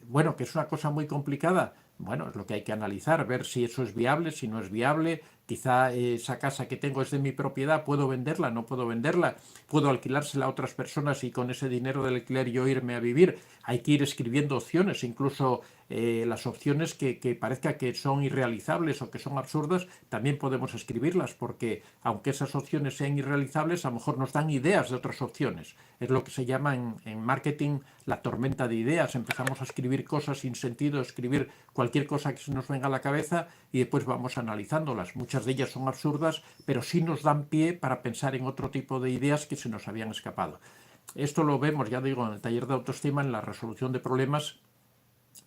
Bueno, que es una cosa muy complicada. Bueno, es lo que hay que analizar, ver si eso es viable, si no es viable. Quizá esa casa que tengo es de mi propiedad, puedo venderla, no puedo venderla, puedo alquilársela a otras personas y con ese dinero del alquiler yo irme a vivir. Hay que ir escribiendo opciones, incluso las opciones que parezca que son irrealizables o que son absurdas, también podemos escribirlas, porque aunque esas opciones sean irrealizables, a lo mejor nos dan ideas de otras opciones. Es lo que se llama en marketing la tormenta de ideas. Empezamos a escribir cosas sin sentido, escribir cualquier cosa que se nos venga a la cabeza y después vamos analizándolas. Muchas de ellas son absurdas, pero sí nos dan pie para pensar en otro tipo de ideas que se nos habían escapado. Esto lo vemos, ya digo, en el taller de autoestima, en la resolución de problemas.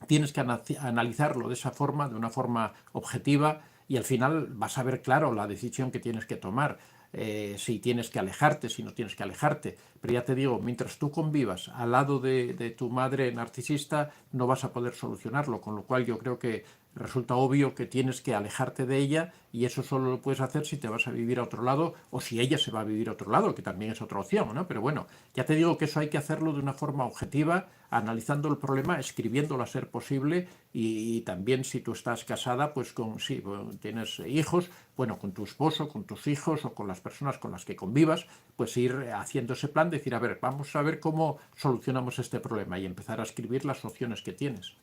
Tienes que analizarlo de esa forma, de una forma objetiva, y al final vas a ver claro la decisión que tienes que tomar. Si tienes que alejarte, si no tienes que alejarte. Pero ya te digo, mientras tú convivas al lado de tu madre narcisista, no vas a poder solucionarlo, con lo cual yo creo que resulta obvio que tienes que alejarte de ella y eso solo lo puedes hacer si te vas a vivir a otro lado o si ella se va a vivir a otro lado, que también es otra opción, ¿no? Pero bueno, ya te digo que eso hay que hacerlo de una forma objetiva, analizando el problema, escribiéndolo a ser posible y también si tú estás casada, pues sí, bueno, tienes hijos, bueno, con tu esposo, con tus hijos o con las personas con las que convivas, pues ir haciendo ese plan, decir, a ver, vamos a ver cómo solucionamos este problema y empezar a escribir las opciones que tienes.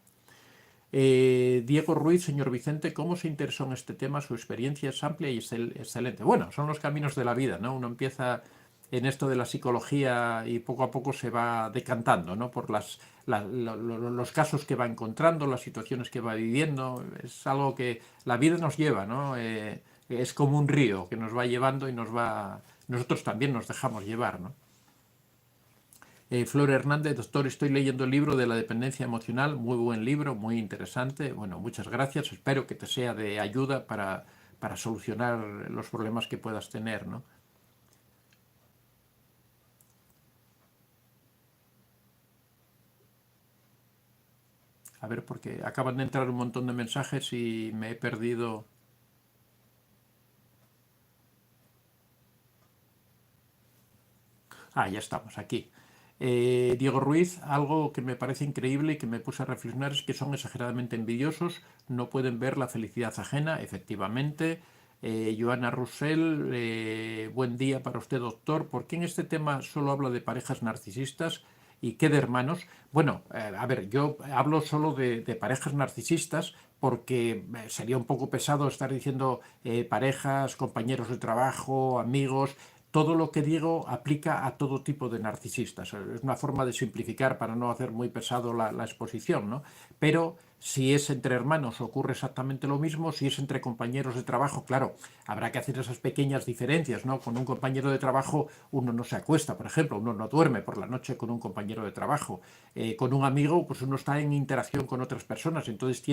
Diego Ruiz, señor Vicente, ¿cómo se interesó en este tema? Su experiencia es amplia y excelente. Bueno, son los caminos de la vida, ¿no? Uno empieza en esto de la psicología y poco a poco se va decantando, ¿no? Por los casos que va encontrando, las situaciones que va viviendo. Es algo que la vida nos lleva, ¿no? Es como un río que nos va llevando y nosotros también nos dejamos llevar, ¿no? Flor Hernández, doctor, estoy leyendo el libro de la dependencia emocional, muy buen libro, muy interesante. Bueno, muchas gracias, espero que te sea de ayuda para solucionar los problemas que puedas tener, ¿no? A ver, porque acaban de entrar un montón de mensajes y me he perdido. Ya estamos aquí. Diego Ruiz, algo que me parece increíble y que me puse a reflexionar es que son exageradamente envidiosos, no pueden ver la felicidad ajena, efectivamente. Joana Russell, buen día para usted, doctor. ¿Por qué en este tema solo habla de parejas narcisistas y qué de hermanos? Bueno, a ver, yo hablo solo de parejas narcisistas porque sería un poco pesado estar diciendo parejas, compañeros de trabajo, amigos. Todo lo que digo aplica a todo tipo de narcisistas. Es una forma de simplificar para no hacer muy pesado la exposición, ¿no? Pero Si es entre hermanos ocurre exactamente lo mismo, si es entre compañeros de trabajo, claro, habrá que hacer esas pequeñas diferencias, ¿no? Con un compañero de trabajo uno no se acuesta, por ejemplo, uno no duerme por la noche con un compañero de trabajo. Con un amigo, pues uno está en interacción con otras personas, entonces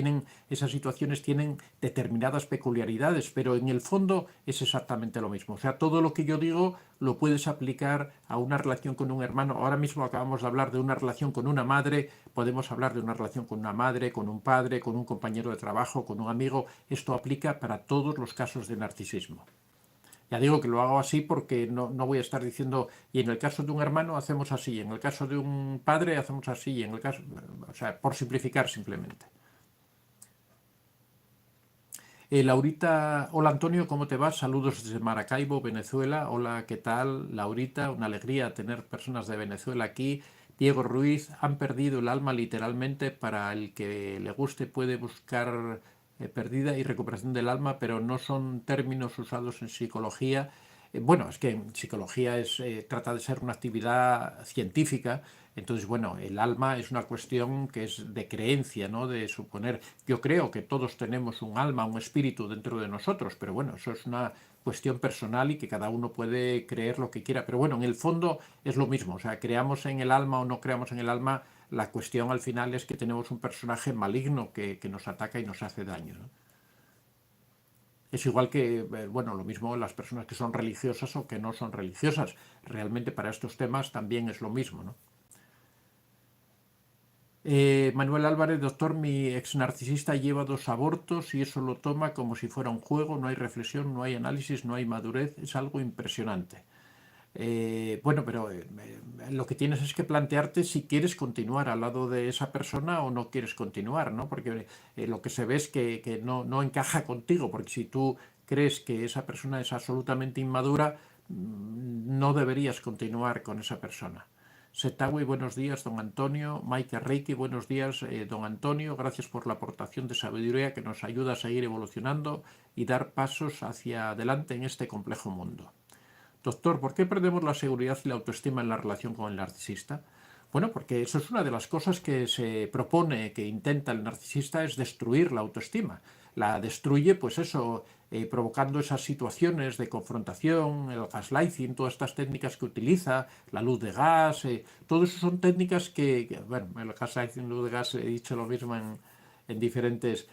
esas situaciones tienen determinadas peculiaridades, pero en el fondo es exactamente lo mismo. O sea, todo lo que yo digo lo puedes aplicar a una relación con un hermano. Ahora mismo acabamos de hablar de una relación con una madre, podemos hablar de una relación con una madre, con un padre, con un compañero de trabajo, con un amigo. Esto aplica para todos los casos de narcisismo. Ya digo que lo hago así porque no voy a estar diciendo, y en el caso de un hermano hacemos así, en el caso de un padre hacemos así, en el caso, o sea, por simplificar simplemente. Laurita, hola Antonio, ¿cómo te va? Saludos desde Maracaibo, Venezuela. Hola, ¿qué tal? Laurita, una alegría tener personas de Venezuela aquí. Diego Ruiz, han perdido el alma literalmente. Para el que le guste puede buscar pérdida y recuperación del alma, pero no son términos usados en psicología. Bueno, es que en psicología trata de ser una actividad científica, entonces, bueno, el alma es una cuestión que es de creencia, ¿no? De suponer, yo creo que todos tenemos un alma, un espíritu dentro de nosotros, pero bueno, eso es una cuestión personal y que cada uno puede creer lo que quiera, pero bueno, en el fondo es lo mismo, o sea, creamos en el alma o no creamos en el alma, la cuestión al final es que tenemos un personaje maligno que nos ataca y nos hace daño, ¿no? Es igual que, bueno, lo mismo las personas que son religiosas o que no son religiosas. Realmente para estos temas también es lo mismo, ¿no? Manuel Álvarez, doctor, mi ex narcisista lleva 2 abortos y eso lo toma como si fuera un juego, no hay reflexión, no hay análisis, no hay madurez, es algo impresionante. Bueno, pero lo que tienes es que plantearte si quieres continuar al lado de esa persona o no quieres continuar, ¿no? Porque lo que se ve es que no encaja contigo, porque si tú crees que esa persona es absolutamente inmadura, no deberías continuar con esa persona. Setawi, buenos días, don Antonio. Maika Reiki, buenos días, don Antonio. Gracias por la aportación de sabiduría que nos ayuda a seguir evolucionando y dar pasos hacia adelante en este complejo mundo. Doctor, ¿por qué perdemos la seguridad y la autoestima en la relación con el narcisista? Bueno, porque eso es una de las cosas que se propone, que intenta el narcisista, es destruir la autoestima. La destruye, pues eso, provocando esas situaciones de confrontación, el gaslighting, todas estas técnicas que utiliza, la luz de gas, todo eso son técnicas bueno, el gaslighting, luz de gas, he dicho lo mismo en diferentes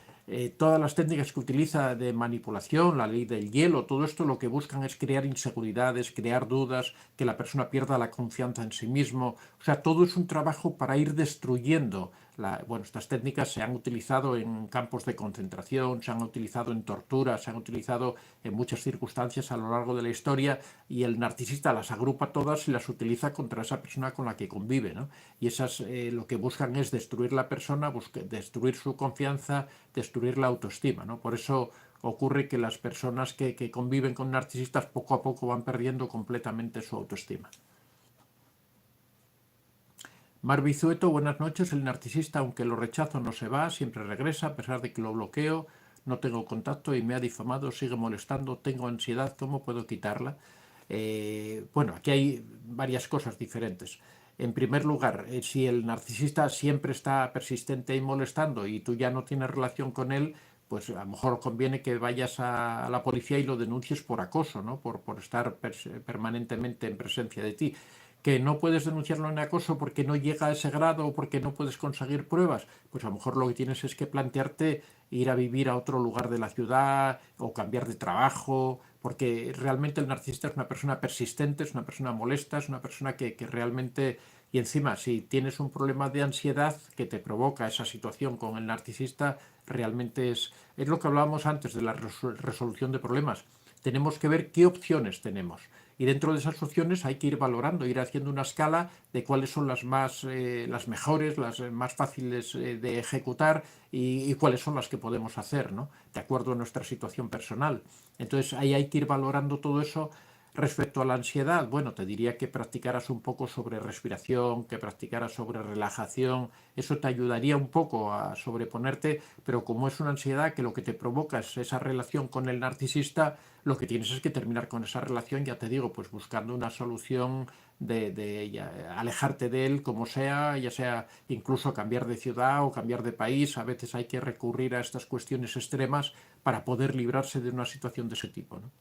todas las técnicas que utiliza de manipulación, la ley del hielo, todo esto lo que buscan es crear inseguridades, crear dudas, que la persona pierda la confianza en sí mismo. O sea, todo es un trabajo para ir destruyendo. Bueno, estas técnicas se han utilizado en campos de concentración, se han utilizado en tortura, se han utilizado en muchas circunstancias a lo largo de la historia y el narcisista las agrupa todas y las utiliza contra esa persona con la que convive, ¿no? Y esas lo que buscan es destruir la persona, destruir su confianza, destruir la autoestima, ¿no? Por eso ocurre que las personas que conviven con narcisistas poco a poco van perdiendo completamente su autoestima. Mar Bizueto, buenas noches. El narcisista, aunque lo rechazo, no se va, siempre regresa, a pesar de que lo bloqueo, no tengo contacto y me ha difamado, sigue molestando, tengo ansiedad, ¿cómo puedo quitarla? Bueno, aquí hay varias cosas diferentes. En primer lugar, si el narcisista siempre está persistente y molestando y tú ya no tienes relación con él, pues a lo mejor conviene que vayas a la policía y lo denuncies por acoso, ¿no? Por estar permanentemente en presencia de ti. Que no puedes denunciarlo en acoso porque no llega a ese grado o porque no puedes conseguir pruebas, pues a lo mejor lo que tienes es que plantearte ir a vivir a otro lugar de la ciudad o cambiar de trabajo, porque realmente el narcisista es una persona persistente, es una persona molesta, es una persona que realmente... Y encima, si tienes un problema de ansiedad que te provoca esa situación con el narcisista, realmente es lo que hablábamos antes de la resolución de problemas. Tenemos que ver qué opciones tenemos. Y dentro de esas opciones hay que ir valorando, ir haciendo una escala de cuáles son las mejores, las más fáciles de ejecutar y cuáles son las que podemos hacer, ¿no? De acuerdo a nuestra situación personal. Entonces ahí hay que ir valorando todo eso. Respecto a la ansiedad, bueno, te diría que practicaras un poco sobre respiración, que practicaras sobre relajación, eso te ayudaría un poco a sobreponerte, pero como es una ansiedad que lo que te provoca es esa relación con el narcisista, lo que tienes es que terminar con esa relación, ya te digo, pues buscando una solución alejarte de él como sea, ya sea incluso cambiar de ciudad o cambiar de país. A veces hay que recurrir a estas cuestiones extremas para poder librarse de una situación de ese tipo, ¿no?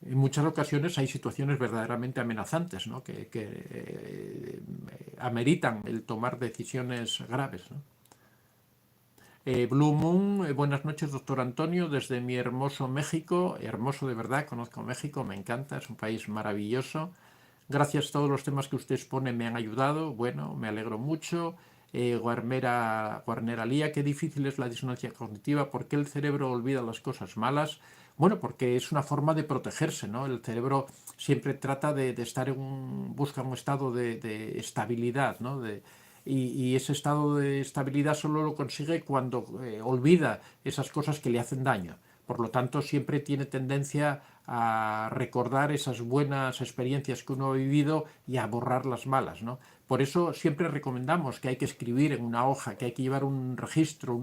En muchas ocasiones hay situaciones verdaderamente amenazantes, ¿no? que ameritan el tomar decisiones graves, ¿no? Blue Moon, buenas noches, doctor Antonio, desde mi hermoso México, hermoso de verdad, conozco México, me encanta, es un país maravilloso. Gracias a todos los temas que usted expone me han ayudado, bueno, me alegro mucho. Guarnera Lía, qué difícil es la disonancia cognitiva, ¿por qué el cerebro olvida las cosas malas? Bueno, porque es una forma de protegerse, ¿no? El cerebro siempre trata de estar busca un estado de estabilidad, ¿no? Y ese estado de estabilidad solo lo consigue cuando olvida esas cosas que le hacen daño. Por lo tanto, siempre tiene tendencia a recordar esas buenas experiencias que uno ha vivido y a borrar las malas, ¿no? Por eso siempre recomendamos que hay que escribir en una hoja, que hay que llevar un registro,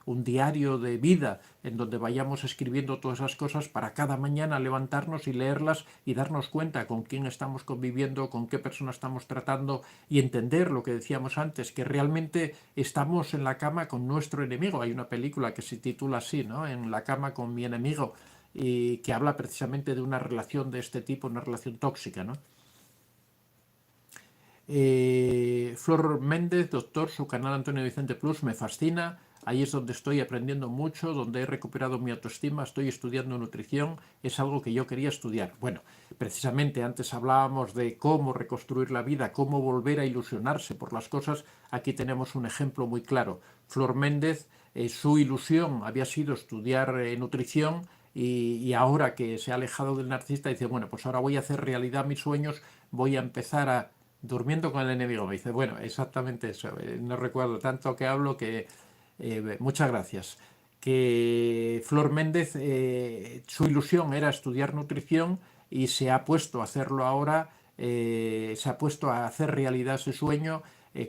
un diario de vida en donde vayamos escribiendo todas esas cosas para cada mañana levantarnos y leerlas y darnos cuenta con quién estamos conviviendo, con qué persona estamos tratando y entender lo que decíamos antes, que realmente estamos en la cama con nuestro enemigo. Hay una película que se titula así, ¿no? En la cama con mi enemigo, y que habla precisamente de una relación de este tipo, una relación tóxica, ¿no? Flor Méndez, doctor, su canal Antonio Vicente Plus me fascina. Ahí es donde estoy aprendiendo mucho, donde he recuperado mi autoestima, estoy estudiando nutrición, es algo que yo quería estudiar. Bueno, precisamente antes hablábamos de cómo reconstruir la vida, cómo volver a ilusionarse por las cosas. Aquí tenemos un ejemplo muy claro. Flor Méndez, su ilusión había sido estudiar nutrición y ahora que se ha alejado del narcisista dice, bueno, pues ahora voy a hacer realidad mis sueños, voy a empezar a durmiendo con el enemigo. Me dice, bueno, exactamente eso. No recuerdo tanto que hablo que... muchas gracias. Que Flor Méndez, su ilusión era estudiar nutrición y se ha puesto a hacerlo ahora, se ha puesto a hacer realidad ese sueño.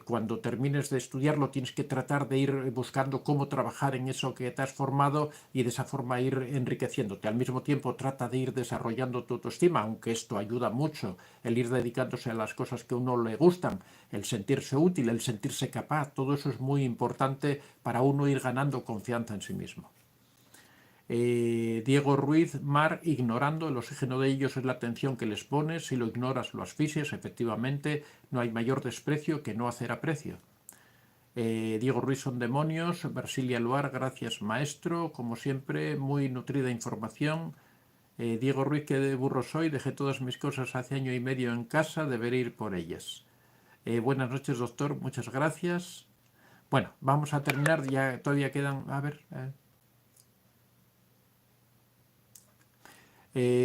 Cuando termines de estudiarlo tienes que tratar de ir buscando cómo trabajar en eso que te has formado y de esa forma ir enriqueciéndote. Al mismo tiempo trata de ir desarrollando tu autoestima, aunque esto ayuda mucho, el ir dedicándose a las cosas que a uno le gustan, el sentirse útil, el sentirse capaz, todo eso es muy importante para uno ir ganando confianza en sí mismo. Diego Ruiz, Mar, ignorando, el oxígeno de ellos es la atención que les pones, si lo ignoras lo asfixias, efectivamente, no hay mayor desprecio que no hacer aprecio. Diego Ruiz son demonios, Brasilia Luar, gracias maestro, como siempre, muy nutrida información. Diego Ruiz, que de burro soy, dejé todas mis cosas hace año y medio en casa, deberé ir por ellas. Buenas noches, doctor, muchas gracias. Bueno, vamos a terminar, ya todavía quedan, a ver...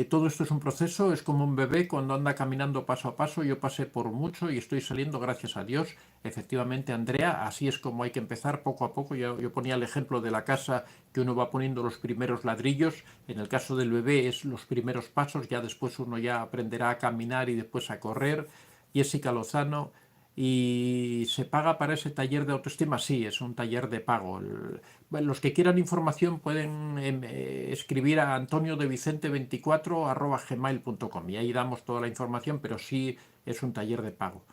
todo esto es un proceso, es como un bebé cuando anda caminando paso a paso. Yo pasé por mucho y estoy saliendo, gracias a Dios. Efectivamente, Andrea, así es como hay que empezar poco a poco. Yo ponía el ejemplo de la casa que uno va poniendo los primeros ladrillos. En el caso del bebé es los primeros pasos, ya después uno ya aprenderá a caminar y después a correr. Jessica Lozano, ¿y se paga para ese taller de autoestima? Sí, es un taller de pago. Bueno, los que quieran información pueden escribir a antoniodevicente24@gmail.com y ahí damos toda la información, pero sí es un taller de pago.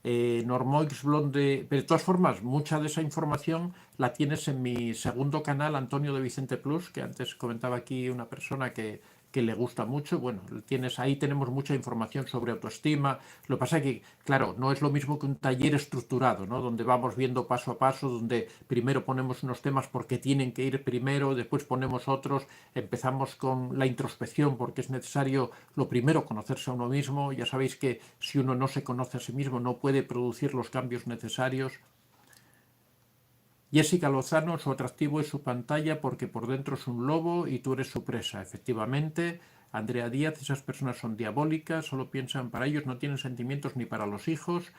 Normoix Blonde, pero de todas formas, mucha de esa información la tienes en mi segundo canal, Antonio de Vicente Plus, que antes comentaba aquí una persona que le gusta mucho. Bueno, tienes ahí tenemos mucha información sobre autoestima. Lo que pasa es que, claro, no es lo mismo que un taller estructurado, ¿no? Donde vamos viendo paso a paso, donde primero ponemos unos temas porque tienen que ir primero, después ponemos otros, empezamos con la introspección porque es necesario lo primero conocerse a uno mismo. Ya sabéis que si uno no se conoce a sí mismo no puede producir los cambios necesarios. Jessica Lozano, su atractivo es su pantalla porque por dentro es un lobo y tú eres su presa. Efectivamente, Andrea Díaz, esas personas son diabólicas, solo piensan para ellos, no tienen sentimientos ni para los hijos.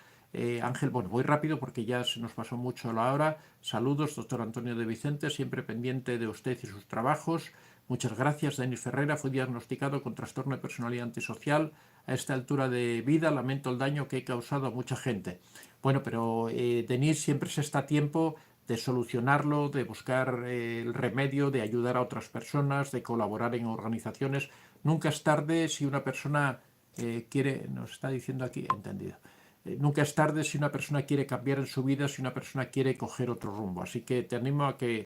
Ángel, bueno, voy rápido porque ya se nos pasó mucho la hora. Saludos, doctor Antonio de Vicente, siempre pendiente de usted y sus trabajos. Muchas gracias. Denis Ferreira fue diagnosticado con trastorno de personalidad antisocial. A esta altura de vida lamento el daño que he causado a mucha gente. Bueno, pero Denis, siempre se está a tiempo de solucionarlo, de buscar el remedio, de ayudar a otras personas, de colaborar en organizaciones. Nunca es tarde si una persona quiere, nos está diciendo aquí, entendido. Nunca es tarde si una persona quiere cambiar en su vida, si una persona quiere coger otro rumbo. Así que te animo a que